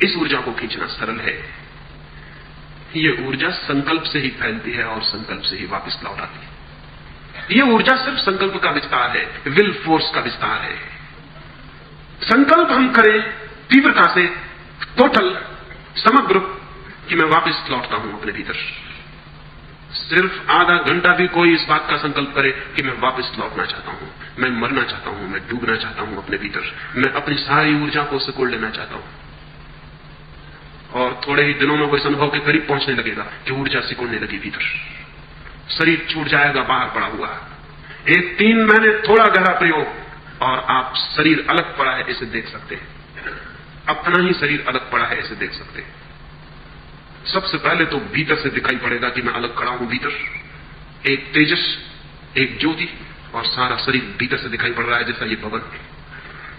इस ऊर्जा को खींचना सरल है। ये ऊर्जा संकल्प से ही फैलती है और संकल्प से ही वापस लौट आती है। ये ऊर्जा सिर्फ संकल्प का विस्तार है, विल फोर्स का विस्तार है। संकल्प हम करें तीव्रता से, टोटल, समग्र, कि मैं वापस लौटता हूं अपने भीतर। सिर्फ आधा घंटा भी कोई इस बात का संकल्प करे कि मैं वापस लौटना चाहता हूं, मैं मरना चाहता हूं, मैं डूबना चाहता हूं अपने भीतर, मैं अपनी सारी ऊर्जा को सिकोड़ लेना चाहता हूं, और थोड़े ही दिनों में वो इस अनुभव के करीब पहुंचने लगेगा कि ऊर्जा सिकुड़ने लगी भीतर। शरीर छूट जाएगा बाहर पड़ा हुआ। एक 3 महीने थोड़ा गहरा प्रयोग और आप शरीर अलग पड़ा है इसे देख सकते हैं, अपना ही शरीर अलग पड़ा है इसे देख सकते हैं। सबसे पहले तो भीतर से दिखाई पड़ेगा कि मैं अलग खड़ा हूं भीतर, एक तेजस, एक ज्योति, और सारा शरीर भीतर से दिखाई पड़ रहा है जैसा ये भवन।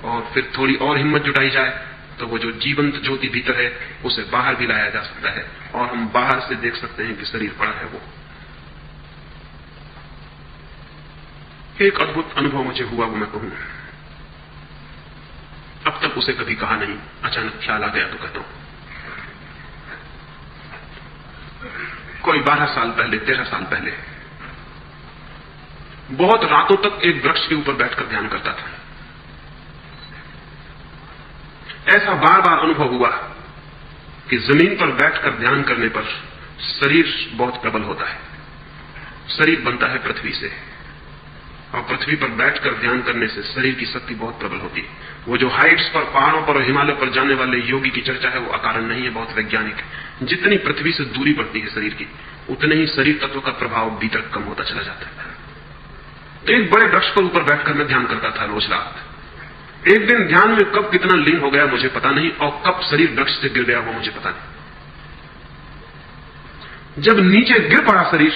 और फिर थोड़ी और हिम्मत जुटाई जाए तो वो जो जीवंत ज्योति भीतर है उसे बाहर भी लाया जा सकता है, और हम बाहर से देख सकते हैं कि शरीर पड़ा है। वो एक अद्भुत अनुभव मुझे हुआ, वो मैं कहूं। अब तक उसे कभी कहा नहीं, अचानक ख्याल आ गया तो कहता हूं। कोई 12 साल पहले, 13 साल पहले, बहुत रातों तक एक वृक्ष के ऊपर बैठकर ध्यान करता था। ऐसा बार बार अनुभव हुआ कि जमीन पर बैठकर ध्यान करने पर शरीर बहुत प्रबल होता है। शरीर बनता है पृथ्वी से, और पृथ्वी पर बैठकर ध्यान करने से शरीर की शक्ति बहुत प्रबल होती है। वो जो हाइट्स पर, पहाड़ों पर और हिमालय पर जाने वाले योगी की चर्चा है वो अकारण नहीं है, बहुत वैज्ञानिक है। जितनी पृथ्वी से दूरी बढ़ती है शरीर की, उतने ही शरीर तत्व का प्रभाव भीतर कम होता चला जाता है। तो एक बड़े वृक्ष पर ऊपर बैठकर मैं ध्यान करता था रोज रात। एक दिन ध्यान में कब कितना लीन हो गया मुझे पता नहीं, और कब शरीर वृक्ष से गिर गया वो मुझे पता नहीं। जब नीचे गिर पड़ा शरीर,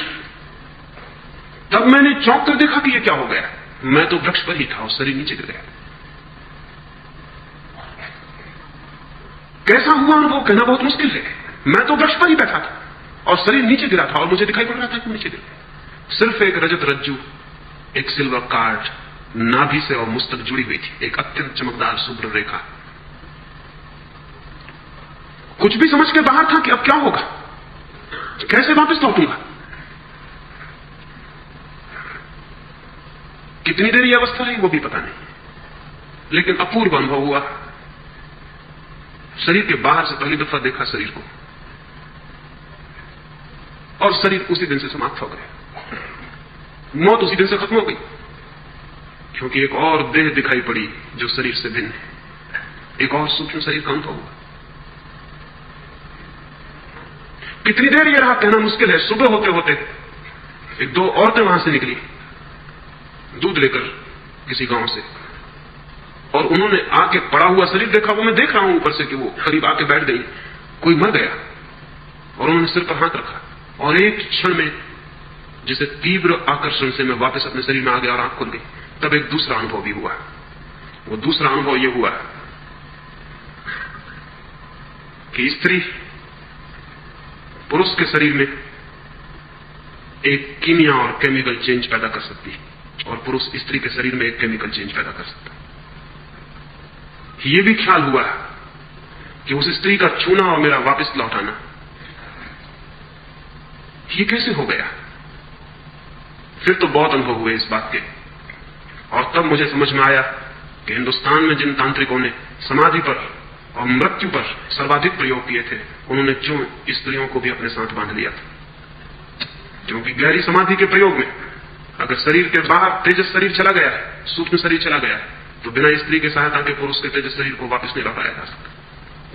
तब मैंने चौंक कर देखा कि ये क्या हो गया। मैं तो वृक्ष पर ही था और शरीर नीचे गिर गया। कैसा हुआ अनुभव कहना बहुत मुश्किल है। मैं तो वृक्ष पर ही बैठा था और शरीर नीचे गिरा था, और मुझे दिखाई पड़ रहा था कि नीचे गिर गया। सिर्फ एक रजत रज्जू, एक सिल्वर कार्ड नाभि से और मुझ तक जुड़ी हुई थी, एक अत्यंत चमकदार शुभ्र रेखा। कुछ भी समझ के बाहर था कि अब क्या होगा, कैसे वापस लौटूंगा। कितनी देर यह अवस्था रही वो भी पता नहीं, लेकिन अपूर्व अनुभव हुआ। शरीर के बाहर से पहली दफा देखा शरीर को, और शरीर उसी दिन से समाप्त हो गया। मौत उसी दिन से खत्म हो गई, क्योंकि एक और देह दिखाई पड़ी जो शरीर से भिन्न है। एक और सूक्ष्म शरीर का अनुभव हुआ। कितनी देर यह रहा कहना मुश्किल है। सुबह होते होते एक दो औरतें वहां से निकली दूध लेकर किसी गांव से, और उन्होंने आके पड़ा हुआ शरीर देखा। वो मैं देख रहा हूं ऊपर से कि वो करीब आके बैठ गई, कोई मर गया, और उन्होंने सिर पर हाथ रखा, और एक क्षण में जिसे तीव्र आकर्षण से मैं वापस अपने शरीर में आ गया और आंख खुल गई। तब एक दूसरा अनुभव भी हुआ। वो दूसरा अनुभव यह हुआ कि स्त्री पुरुष के शरीर में एक कीमिया और केमिकल चेंज पैदा कर सकती है, और पुरुष स्त्री के शरीर में एक केमिकल चेंज पैदा कर सकता है। यह भी ख्याल हुआ कि उस स्त्री का छूना और मेरा वापस लौटाना, ये कैसे हो गया। फिर तो बहुत अनुभव हुए इस बात के, और तब मुझे समझ में आया कि हिंदुस्तान में जिन तांत्रिकों ने समाधि पर और मृत्यु पर सर्वाधिक प्रयोग किए थे, उन्होंने क्यों स्त्रियों को भी अपने साथ बांध लिया था। क्योंकि गहरी समाधि के प्रयोग में अगर शरीर के बाहर तेजस शरीर चला गया है, सूक्ष्म शरीर चला गया है, तो बिना स्त्री की सहायता के पुरुष के तेजस शरीर को वापस नहीं लौटाया जा सकता।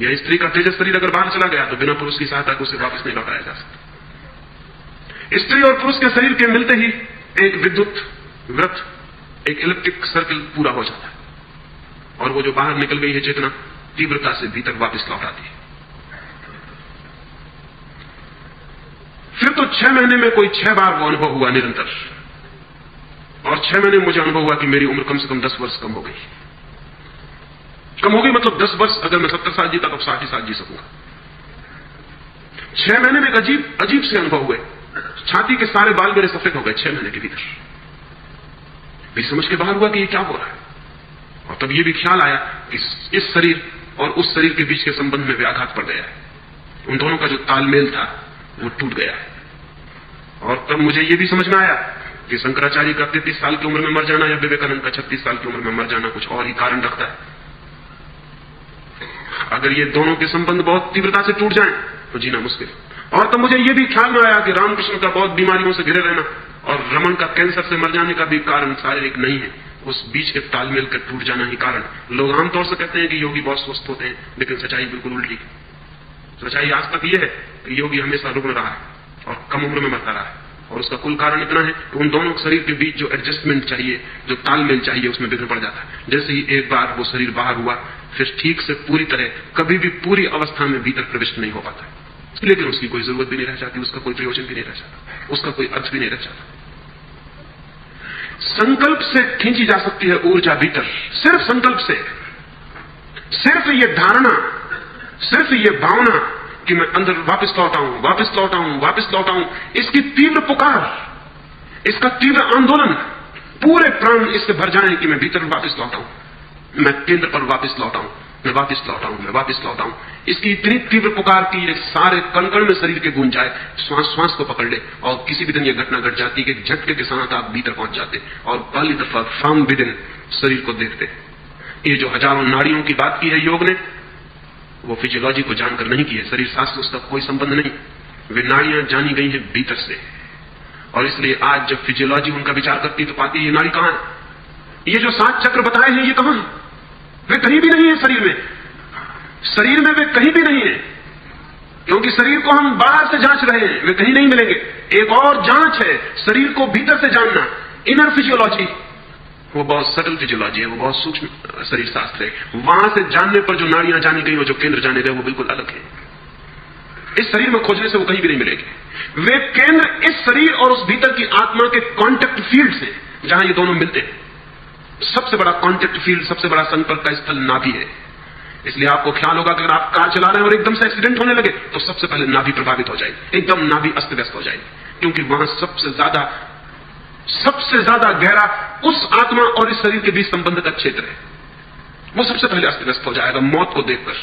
या स्त्री का तेजस शरीर अगर बाहर चला गया तो बिना पुरुष की सहायता के उसे वापस नहीं लौटाया जा सकता। स्त्री और पुरुष के शरीर के मिलते ही एक विद्युत वृत्त, एक इलेक्ट्रिक सर्किल पूरा हो जाता है, और वो जो बाहर निकल गई है चेतना तीव्रता से भीतर वापस लौट आती है। फिर तो 6 महीने में कोई 6 बार वो अनुभव हुआ निरंतर, और 6 महीने में मुझे अनुभव हुआ कि मेरी उम्र कम से कम 10 वर्ष कम हो गई। कम हो गई मतलब 10 वर्ष अगर मैं 70 साल जीता तो 60 साल जी सकूंगा। 6 महीने में एक अजीब से अनुभव हुए। छाती के सारे बाल मेरे सफेद हो गए 6 महीने के भीतर। मेरी समझ के बाहर हुआ कि ये क्या हो रहा है, और तब ये भी ख्याल आया कि इस शरीर और उस शरीर के बीच के संबंध में व्याघात पड़ गया है। उन दोनों का जो तालमेल था वो टूट गया है। और तब मुझे ये भी समझ में आया कि शंकराचार्य का 33 साल की उम्र में मर जाना या विवेकानंद का 36 साल की उम्र में मर जाना कुछ और ही कारण रखता है। अगर ये दोनों के संबंध बहुत तीव्रता से टूट जाएं तो जीना मुश्किल। और तब मुझे ये भी ख्याल में आया कि रामकृष्ण का बहुत बीमारियों से घिरे रहना और रमन का कैंसर से मर जाने का भी कारण शारीरिक नहीं है, उस बीच के तालमेल के टूट जाना ही कारण। लोग आमतौर से कहते हैं कि योगी बहुत स्वस्थ होते हैं, लेकिन सच्चाई बिल्कुल उल्टी है। सच्चाई आज तक यह है कि योगी हमेशा रुग्ण रहा है और कम उम्र में मरता रहा है, और उसका कुल कारण इतना है कि उन दोनों शरीर के बीच जो एडजस्टमेंट चाहिए, जो तालमेल चाहिए, उसमें विघ्न पड़ जाता है। जैसे ही एक बार वो शरीर बाहर हुआ, फिर ठीक से पूरी तरह कभी भी पूरी अवस्था में भीतर प्रविष्ट नहीं हो पाता, लेकिन उसकी कोई जरूरत भी नहीं रह जाती, उसका कोई प्रयोजन भी नहीं रह जाता, उसका कोई अर्थ भी नहीं रह जाता। संकल्प से खींची जा सकती है ऊर्जा भीतर, सिर्फ संकल्प से, सिर्फ ये धारणा, सिर्फ ये भावना कि मैं अंदर वापस लौट आऊं, वापस लौट आऊं, वापस लौट आऊं, इसकी तीव्र पुकार, इसका तीव्र आंदोलन, पूरे प्राण इससे भर जाएं कि मैं भीतर वापस लौट आऊं, मैं केंद्र पर वापस लौट आऊं, मैं वापस लौट आऊं, मैं वापस लौट आऊं। इसकी इतनी तीव्र पुकार की ये सारे कण-कण में शरीर के गूंज जाए, श्वास श्वास को पकड़ ले, और किसी भी दिन यह घटना घट जाती कि झटके के साथ आप भीतर पहुंच जाते और पहली दफा फ्रॉम विदिन शरीर को देखते। ये जो हजारों नाड़ियों की बात की है योग ने, वो फिजियोलॉजी को जानकर नहीं की है, शरीर शास्त्र उसका कोई संबंध नहीं। वे नाड़ियां जानी गई हैं भीतर से, और इसलिए आज जब फिजियोलॉजी उनका विचार करती तो पाती है ये नाड़ी कहां है, ये जो 7 चक्र बताए हैं ये कहां है? वे कहीं भी नहीं है शरीर में। शरीर में वे कहीं भी नहीं है, क्योंकि शरीर को हम बाहर से जांच रहे हैं, वे कहीं नहीं मिलेंगे। एक और जांच है शरीर को भीतर से जानना, इनर फिजियोलॉजी। वो बहुत सटल फिजियोलॉजी है, वो बहुत सूक्ष्म शरीर शास्त्र है। वहां से जानने पर जो नाड़ियां जानी गई और जो केंद्र जाने गए वो बिल्कुल अलग है। इस शरीर में खोजने से वो कहीं भी नहीं मिलेंगे। वे केंद्र इस शरीर और उस भीतर की आत्मा के कॉन्टेक्ट फील्ड से, जहां ये दोनों मिलते हैं। सबसे बड़ा कॉन्टेक्ट फील्ड, सबसे बड़ा संपर्क का स्थल नाभि है। इसलिए आपको ख्याल होगा कि अगर आप कार चला रहे हैं और एकदम से एक्सीडेंट होने लगे तो सबसे पहले नाभि प्रभावित हो जाएगी, एकदम नाभि अस्त व्यस्त हो जाएगी, क्योंकि वहां सबसे ज्यादा गहरा उस आत्मा और इस शरीर के बीच संबंध का क्षेत्र है। वो सबसे पहले अस्त व्यस्त हो जाएगा मौत को देखकर।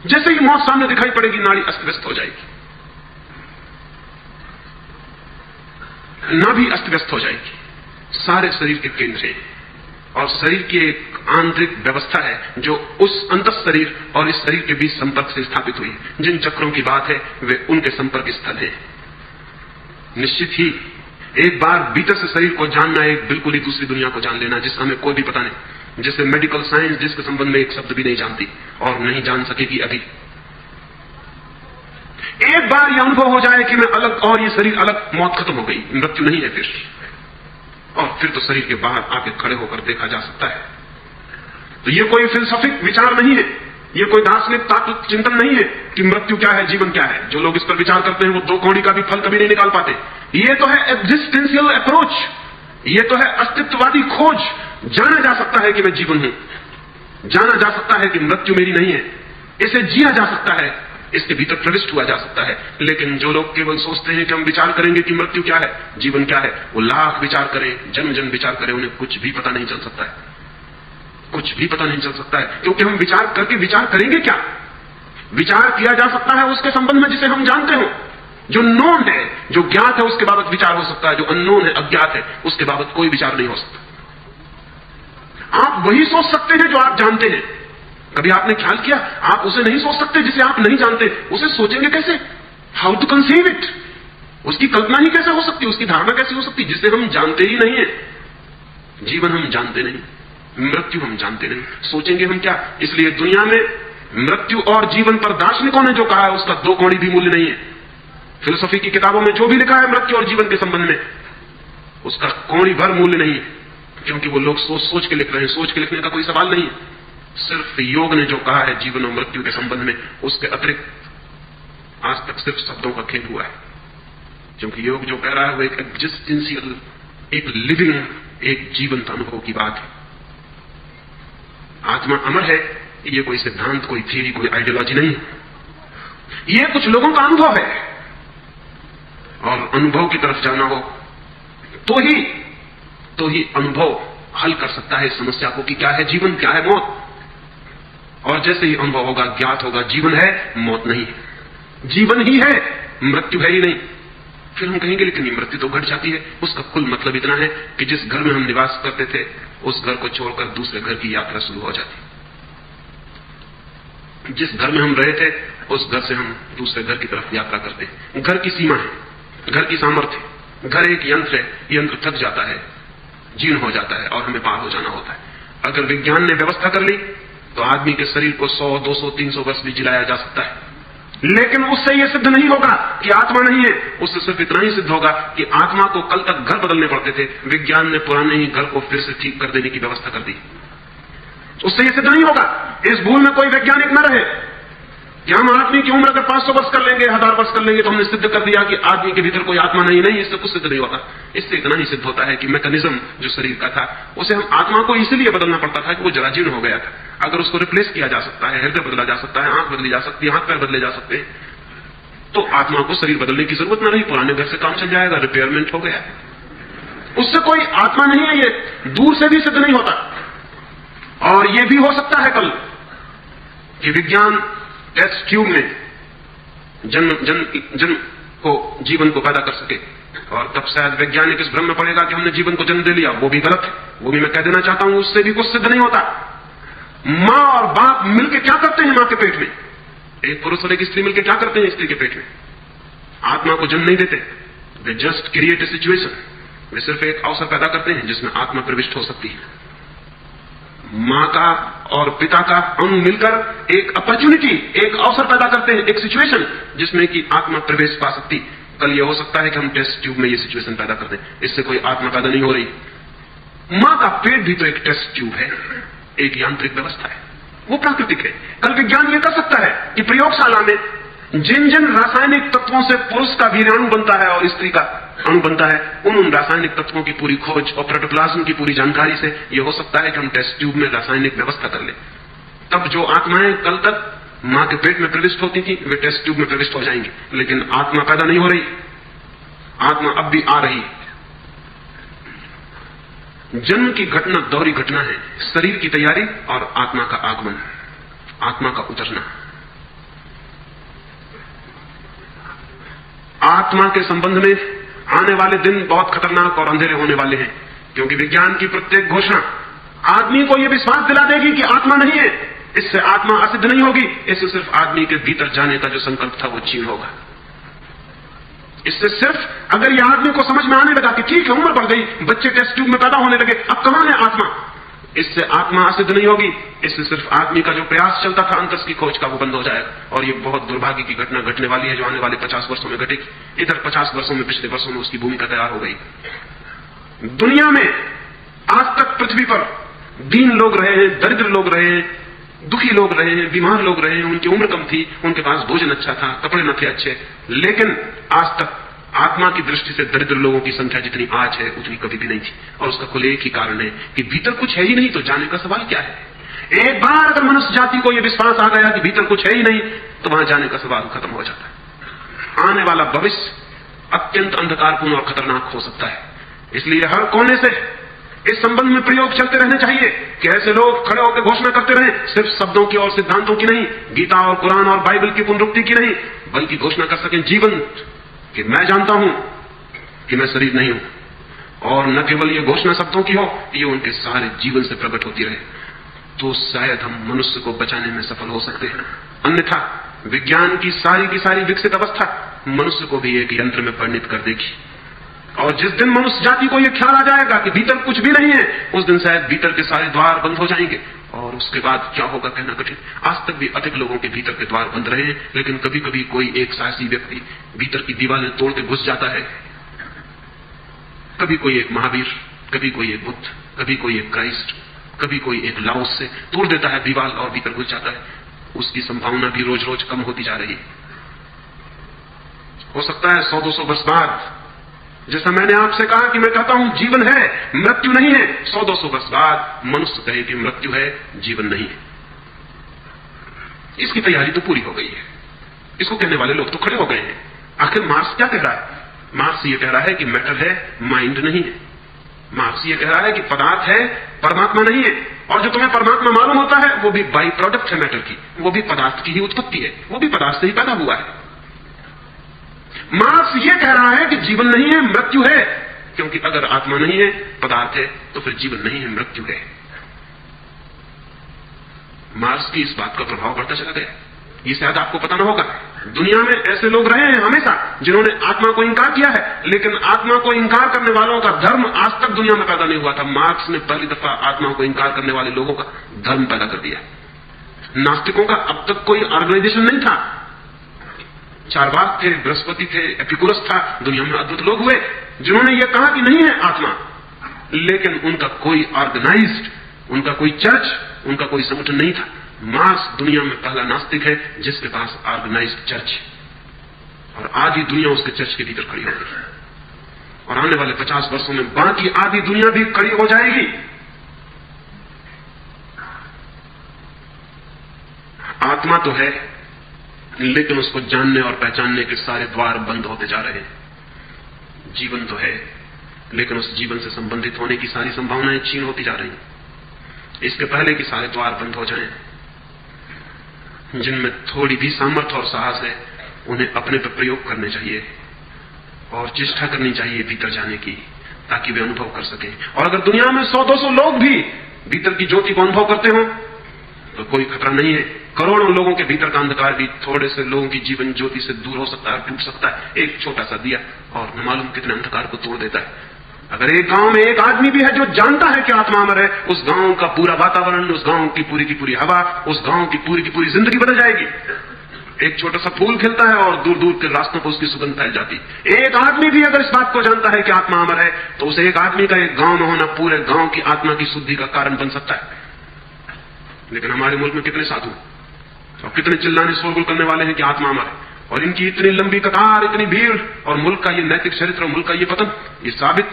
जैसे ही मौत सामने दिखाई पड़ेगी नाड़ी अस्त व्यस्त हो जाएगी, नाभि अस्त व्यस्त हो जाएगी। सारे शरीर के केंद्र है, और शरीर की एक आंतरिक व्यवस्था है जो उस अंतः शरीर और इस शरीर के बीच संपर्क से स्थापित हुई। जिन चक्रों की बात है वे उनके संपर्क स्थल है। निश्चित ही एक बार भीतर से शरीर को जानना एक बिल्कुल ही दूसरी दुनिया को जान लेना, जिसका हमें कोई भी पता नहीं, जिसे मेडिकल साइंस जिसके संबंध में एक शब्द भी नहीं जानती और नहीं जान सकेगी अभी। एक बार यह अनुभव हो जाए कि मैं अलग और ये शरीर अलग, मौत खत्म हो गई, मृत्यु नहीं है फिर, और फिर तो शरीर के बाहर आके खड़े होकर देखा जा सकता है। तो ये कोई फिलोसॉफिक विचार नहीं है, ये कोई दार्शनिक तात्विक चिंतन नहीं है कि मृत्यु क्या है, जीवन क्या है। जो लोग इस पर विचार करते हैं वो 2 कौड़ी का भी फल कभी नहीं निकाल पाते। ये तो है एग्जिस्टेंशियल अप्रोच, ये तो है अस्तित्ववादी खोज। जाना जा सकता है कि मैं जीवन हूं, जाना जा सकता है कि मृत्यु मेरी नहीं है, इसे जिया जा सकता है, इसके भीतर प्रविष्ट हुआ जा सकता है। लेकिन जो लोग केवल सोचते हैं कि हम विचार करेंगे कि मृत्यु क्या है, जीवन क्या है, वो लाख विचार करें, जन्म विचार करें, उन्हें कुछ भी पता नहीं चल सकता है, कुछ भी पता नहीं चल सकता है। क्योंकि हम विचार करके विचार करेंगे क्या? विचार किया जा सकता है उसके संबंध में जिसे हम जानते हो। जो नोन है, जो ज्ञात है, उसके बाबत विचार हो सकता है। जो अननोन है, अज्ञात है, उसके बाबत कोई विचार नहीं हो सकता। आप वही सोच सकते हैं जो आप जानते हैं। कभी आपने ख्याल किया, आप उसे नहीं सोच सकते जिसे आप नहीं जानते। उसे सोचेंगे कैसे? How to conceive it? उसकी कल्पना ही कैसे हो सकती, उसकी धारणा कैसे हो सकती, जिसे हम जानते ही नहीं है। जीवन हम जानते नहीं, मृत्यु हम जानते नहीं, सोचेंगे हम क्या? इसलिए दुनिया में मृत्यु और जीवन पर दार्शनिकों ने जो कहा है उसका 2 कौड़ी भी मूल्य नहीं है। फिलोसॉफी की किताबों में जो भी लिखा है मृत्यु और जीवन के संबंध में, उसका कौड़ी भर मूल्य नहीं है, क्योंकि वो लोग सोच सोच के लिख रहे हैं। सोच के लिखने का कोई सवाल नहीं है। सिर्फ योग ने जो कहा है जीवन और मृत्यु के संबंध में, उसके अतिरिक्त आज तक सिर्फ शब्दों का खेल हुआ है। क्योंकि योग जो कह रहा है वो एक एग्जिस्टेंशियल, एक लिविंग, एक जीवंत अनुभव की बात है। आत्मा अमर है, ये कोई सिद्धांत, कोई थ्योरी, कोई आइडियोलॉजी नहीं है। ये कुछ लोगों का अनुभव है, और अनुभव की तरफ जाना हो तो ही अनुभव हल कर सकता है इस समस्या को कि क्या है जीवन, क्या है मौत। और जैसे ही अनुभव होगा, ज्ञात होगा जीवन है, मौत नहीं है, जीवन ही है, मृत्यु है ही नहीं। फिर हम कहेंगे लेकिन ये मृत्यु तो घट जाती है। उसका कुल मतलब इतना है कि जिस घर में हम निवास करते थे उस घर को छोड़कर दूसरे घर की यात्रा शुरू हो जाती। जिस घर में हम रहे थे उस घर से हम दूसरे घर की तरफ यात्रा करते हैं। घर की सीमा है, घर की सामर्थ्य। घर एक यंत्र है, यंत्र थक जाता है, जीर्ण हो जाता है और हमें पार हो जाना होता है। अगर विज्ञान ने व्यवस्था कर ली तो आदमी के शरीर को 100, 200, 300 वर्ष भी जिलाया जा सकता है, लेकिन उससे यह सिद्ध नहीं होगा कि आत्मा नहीं है। उससे सिर्फ इतना ही सिद्ध होगा कि आत्मा को कल तक घर बदलने पड़ते थे, विज्ञान ने पुराने ही घर को फिर से ठीक कर देने की व्यवस्था कर दी। उससे यह सिद्ध नहीं होगा। इस भूल में कोई वैज्ञानिक न रहे कि हम आदमी की उम्र अगर 500 वर्ष कर लेंगे, 1000 वर्ष कर लेंगे तो हमने सिद्ध कर दिया कि आदमी के भीतर कोई आत्मा नहीं। इससे कुछ सिद्ध नहीं होता। इससे इतना ही सिद्ध होता है कि मैकेनिज्म जो शरीर का था उसे हम आत्मा को इसलिए बदलना पड़ता था कि वो जरा जीर्ण हो गया था। अगर उसको रिप्लेस किया जा सकता है, हृदय बदला जा सकता है, आंख बदली जा सकती है, हाथ पैर बदले जा सकते हैं, तो आत्मा को शरीर बदलने की जरूरत न रही। पुराने घर से काम चल जाएगा, रिपेयरमेंट हो गया। उससे कोई आत्मा नहीं है, ये दूर से भी सिद्ध नहीं होता। और ये भी हो सकता है कल कि विज्ञान टेस्ट ट्यूब में जन्म को, जीवन को पैदा कर सके, और तब शायद वैज्ञानिक इस भ्रम में पड़ेगा कि हमने जीवन को जन्म दे लिया। वो भी गलत है, वो भी मैं कह देना चाहता हूं, उससे भी कुछ सिद्ध नहीं होता। मां और बाप मिलकर क्या करते हैं मां के पेट में? एक पुरुष और एक स्त्री मिलकर क्या करते हैं स्त्री के पेट में? आत्मा को जन्म नहीं देते, वे जस्ट क्रिएट ए सिचुएशन। वे सिर्फ एक अवसर पैदा करते हैं जिसमें आत्मा प्रविष्ट हो सकती है। मां का और पिता का अंग मिलकर एक अपॉर्चुनिटी, एक अवसर पैदा करते हैं, एक सिचुएशन जिसमें कि आत्मा प्रवेश पा सकती। कल यह हो सकता है कि हम टेस्ट ट्यूब में ये सिचुएशन पैदा कर दें, इससे कोई आत्मा पैदा नहीं हो रही। मां का पेट भी तो एक टेस्ट ट्यूब है, एक यांत्रिक व्यवस्था है, वो प्राकृतिक है। कल विज्ञान ये कर सकता है कि प्रयोगशाला में जिन जिन रासायनिक तत्वों से पुरुष का वीर्याणु बनता है और स्त्री का अणु बनता है, उन रासायनिक तत्वों की पूरी खोज और प्रोटोप्लाज्म की पूरी जानकारी से यह हो सकता है कि हम टेस्ट ट्यूब में रासायनिक व्यवस्था कर लें। तब जो आत्माएं कल तक मां के पेट में प्रविष्ट होती थी, वे टेस्ट ट्यूब में प्रविष्ट हो जाएंगी। लेकिन आत्मा पैदा नहीं हो रही, आत्मा अब भी आ रही। जन्म की घटना दोहरी घटना है, शरीर की तैयारी और आत्मा का आगमन, आत्मा का उतरना। आत्मा के संबंध में आने वाले दिन बहुत खतरनाक और अंधेरे होने वाले हैं, क्योंकि विज्ञान की प्रत्येक घोषणा आदमी को यह विश्वास दिला देगी कि आत्मा नहीं है, इससे आत्मा असिद्ध नहीं होगी। इससे सिर्फ आदमी के भीतर जाने का जो संकल्प था वो क्षीण होगा। इससे सिर्फ अगर यह आदमी को समझ में आने लगा कि ठीक है, उम्र बढ़ गई, बच्चे टेस्ट ट्यूब में पैदा होने लगे, अब कहां है आत्मा, इससे आत्मा असिद्ध नहीं होगी। इससे सिर्फ आदमी का जो प्रयास चलता था अंतस की खोज का, वो बंद हो जाएगा। और ये बहुत दुर्भाग्य की घटना घटने वाली है जो आने वाले 50 वर्षों में घटेगी। इधर 50 वर्षों में, पिछले वर्षों में उसकी भूमिका तैयार हो गई। दुनिया में आज तक पृथ्वी पर दीन लोग रहे हैं, दरिद्र लोग रहे हैं, दुखी लोग रहे हैं, बीमार लोग रहे हैं, उनकी उम्र कम थी, उनके पास भोजन अच्छा था, कपड़े न थे अच्छे, लेकिन आज तक आत्मा की दृष्टि से दरिद्र लोगों की संख्या जितनी आज है उतनी कभी भी नहीं थी। और उसका कुल एक ही कारण है कि भीतर कुछ है ही नहीं, तो जाने का सवाल क्या है। एक बार अगर मनुष्य जाति को यह विश्वास आ गया कि भीतर कुछ है ही नहीं, तो वहां जाने का सवाल खत्म हो जाता है। आने वाला भविष्य अत्यंत अंधकारपूर्ण और खतरनाक हो सकता है। इसलिए हर कोने से इस संबंध में प्रयोग चलते रहने चाहिए कि ऐसे लोग खड़े होकर घोषणा करते रहें, सिर्फ शब्दों की और सिद्धांतों की नहीं, गीता और कुरान और बाइबल की पुनरुक्ति की नहीं, बल्कि घोषणा कर सकें जीवंत कि मैं जानता हूं कि मैं शरीर नहीं हूं। और न केवल ये घोषणा शब्दों की हो, ये उनके सारे जीवन से प्रकट होती रहे, तो शायद हम मनुष्य को बचाने में सफल हो सकते हैं। अन्यथा विज्ञान की सारी विकसित अवस्था मनुष्य को भी एक यंत्र में परिणित कर देगी। और जिस दिन मनुष्य जाति को यह ख्याल आ जाएगा कि भीतर कुछ भी नहीं है, उस दिन शायद भीतर के सारे द्वार बंद हो जाएंगे। और उसके बाद क्या होगा कहना कठिन। आज तक भी अधिक लोगों के भीतर के द्वार बंद रहे हैं, लेकिन कभी कभी कोई एक साहसी व्यक्ति भीतर की दीवारें तोड़ के घुस जाता है। कभी कोई एक महावीर, कभी कोई एक बुद्ध, कभी कोई एक क्राइस्ट, कभी कोई एक लाओस से तोड़ देता है दीवार और भीतर घुस जाता है। उसकी संभावना भी रोज रोज कम होती जा रही है। हो सकता है 100-200 वर्ष बाद, जैसा मैंने आपसे कहा कि मैं कहता हूं जीवन है, मृत्यु नहीं है, 100-200 वर्ष बाद मनुष्य कहे कि मृत्यु है, जीवन नहीं है। इसकी तैयारी तो पूरी हो गई है। इसको कहने वाले लोग तो खड़े हो गए हैं। आखिर मार्क्स क्या कह रहा है? मार्क्स ये कह रहा है कि मैटर है, माइंड नहीं है। मार्क्स ये कह रहा है कि पदार्थ है, परमात्मा नहीं है। और जो तुम्हें परमात्मा मालूम होता है वो भी बाई प्रोडक्ट है मैटर की, वो भी पदार्थ की ही उत्पत्ति है, वो भी पदार्थ से ही पैदा हुआ है। मार्क्स ये कह रहा है कि जीवन नहीं है, मृत्यु है, क्योंकि अगर आत्मा नहीं है, पदार्थ है, तो फिर जीवन नहीं है, मृत्यु है। मार्क्स की इस बात का प्रभाव बढ़ता चला गया। ये शायद आपको पता ना होगा, दुनिया में ऐसे लोग रहे हैं हमेशा जिन्होंने आत्मा को इंकार किया है, लेकिन आत्मा को इंकार करने वालों का धर्म आज तक दुनिया में पैदा नहीं हुआ था। मार्क्स ने पहली दफा आत्मा को इंकार करने वाले लोगों का धर्म पैदा कर दिया। नास्तिकों का अब तक कोई ऑर्गेनाइजेशन नहीं था। चारवाक थे, बृहस्पति थे, एपिकुरस था, दुनिया में अद्भुत लोग हुए जिन्होंने यह कहा कि नहीं है आत्मा, लेकिन उनका कोई ऑर्गेनाइज्ड, उनका कोई चर्च, उनका कोई संगठन नहीं था। मार्क्स दुनिया में पहला नास्तिक है जिसके पास ऑर्गेनाइज्ड चर्च है, और आधी दुनिया उसके चर्च के भीतर खड़ी हो गई। और आने वाले 50 वर्षों में बाकी आधी दुनिया भी खड़ी हो जाएगी। आत्मा तो है, लेकिन उसको जानने और पहचानने के सारे द्वार बंद होते जा रहे हैं। जीवन तो है, लेकिन उस जीवन से संबंधित होने की सारी संभावनाएं क्षीण होती जा रही हैं। इसके पहले कि सारे द्वार बंद हो जाएं, जिनमें थोड़ी भी सामर्थ्य और साहस है, उन्हें अपने पर प्रयोग करने चाहिए और चेष्टा करनी चाहिए भीतर जाने की, ताकि वे अनुभव कर सकें। और अगर दुनिया में 100-200 लोग भी भीतर की ज्योति को अनुभव करते हो, तो कोई खतरा नहीं है। करोड़ों लोगों के भीतर का अंधकार भी थोड़े से लोगों की जीवन ज्योति से दूर हो सकता है, टूट सकता है। एक छोटा सा दिया और न मालूम कितने अंधकार को तोड़ देता है। अगर एक गांव में एक आदमी भी है जो जानता है कि आत्मा अमर है, उस गांव का पूरा वातावरण, उस गांव की पूरी हवा, उस गांव की पूरी जिंदगी बदल जाएगी। एक छोटा सा फूल खिलता है और दूर दूर के रास्तों पर उसकी सुगंध फैल जाती। एक आदमी भी अगर इस बात को जानता है कि आत्मा अमर है, तो उसे एक आदमी का एक गांव में होना पूरे गांव की आत्मा की शुद्धि का कारण बन सकता है। लेकिन हमारे मुल्क में कितने साधु और कितने चिल्लाने शोरगुल करने वाले हैं कि आत्मा अमर है, और इनकी इतनी लंबी कतार, इतनी भीड़, और मुल्क का ये नैतिक चरित्र और मुल्क का ये पतन, ये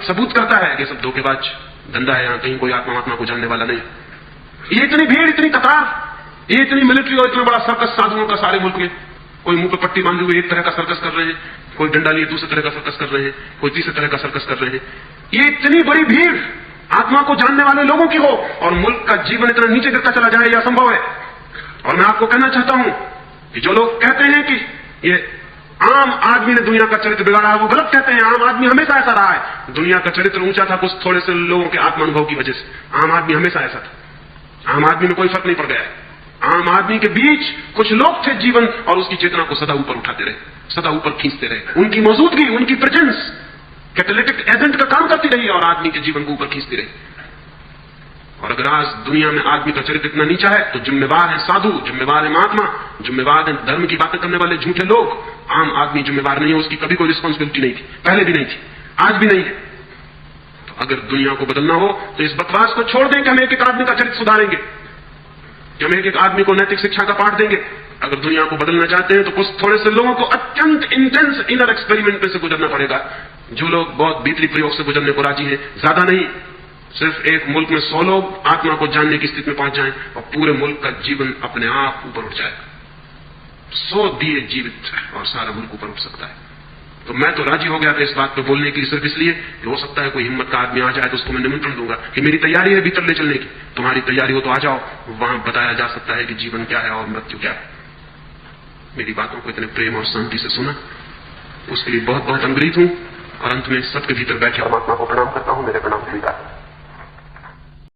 सबूत करता है कि सब धोखेबाज धंधा है। यहां कहीं कोई आत्मा को जानने वाला नहीं। ये इतनी भीड़, इतनी कतार, ये इतनी मिलिट्री और इतना बड़ा सर्कस साधुओं का सारे मुल्क में। कोई मुंह पर पट्टी बांधे हुए एक तरह का सर्कस कर रहे हैं, कोई डंडा लिए दूसरे तरह का सर्कस कर रहे हैं, कोई तीसरे तरह का सर्कस कर रहे हैं। ये इतनी बड़ी भीड़ आत्मा को जानने वाले लोगों की हो और मुल्क का जीवन इतना नीचे गिरता चला जाए, यह असंभव है। और मैं आपको कहना चाहता हूं कि जो लोग कहते हैं कि ये आम आदमी ने दुनिया का चरित्र बिगाड़ा है, वो गलत कहते हैं। आम आदमी हमेशा ऐसा रहा है। दुनिया का चरित्र ऊंचा था कुछ थोड़े से लोगों के आत्मानुभव की वजह से। आम आदमी हमेशा ऐसा था। आम आदमी में कोई फर्क नहीं पड़ गया है। आम आदमी के बीच कुछ लोग थे जीवन और उसकी चेतना को सदा ऊपर उठाते रहे, सदा ऊपर खींचते रहे। उनकी मौजूदगी, उनकी प्रेजेंस कैटालिटिक एजेंट का काम करती रही और आदमी के जीवन को ऊपर खींचती रही। और अगर आज दुनिया में आदमी का चरित्र इतना नीचा है, तो जिम्मेवार है साधु, जिम्मेवार है महात्मा, जिम्मेवार है धर्म की बातें करने वाले झूठे लोग। आम आदमी जिम्मेवार नहीं है, उसकी कभी कोई रिस्पॉन्सिबिलिटी नहीं थी, पहले भी नहीं थी, आज भी नहीं है। तो अगर दुनिया को बदलना हो तो इस बकवास को छोड़ दें कि हम एक आदमी का चरित्र सुधारेंगे, कि हम एक आदमी को नैतिक शिक्षा का पाठ देंगे। अगर दुनिया को बदलना चाहते हैं तो कुछ थोड़े से लोगों को अत्यंत इंटेंस इनर एक्सपेरिमेंट में से गुजरना पड़ेगा। जो लोग बहुत भीतरी प्रयोग से गुजरने को राजी हैं, ज्यादा नहीं, सिर्फ एक मुल्क में 100 लोग आत्मा को जानने की स्थिति में पहुंच जाएं और पूरे मुल्क का जीवन अपने आप ऊपर उठ जाएगा। 100 दिए जीवित और सारा मुल्क ऊपर उठ सकता है। तो मैं तो राजी हो गया था इस बात पे बोलने के लिए, सिर्फ इसलिए कि हो सकता है कोई हिम्मत का आदमी आ जाए तो उसको मैं निमंत्रण दूंगा कि मेरी तैयारी है भीतर ले चलने की, तुम्हारी तैयारी हो तो आ जाओ। वहां बताया जा सकता है कि जीवन क्या है और मृत्यु क्या है। मेरी बातों को इतने प्रेम और शांति से सुना, उसके लिए बहुत बहुत अंग्रीत हूं। और अंत में सबके भीतर बैठे परमात्मा को प्रणाम करता हूं। मेरे प्रणाम स्वीकार।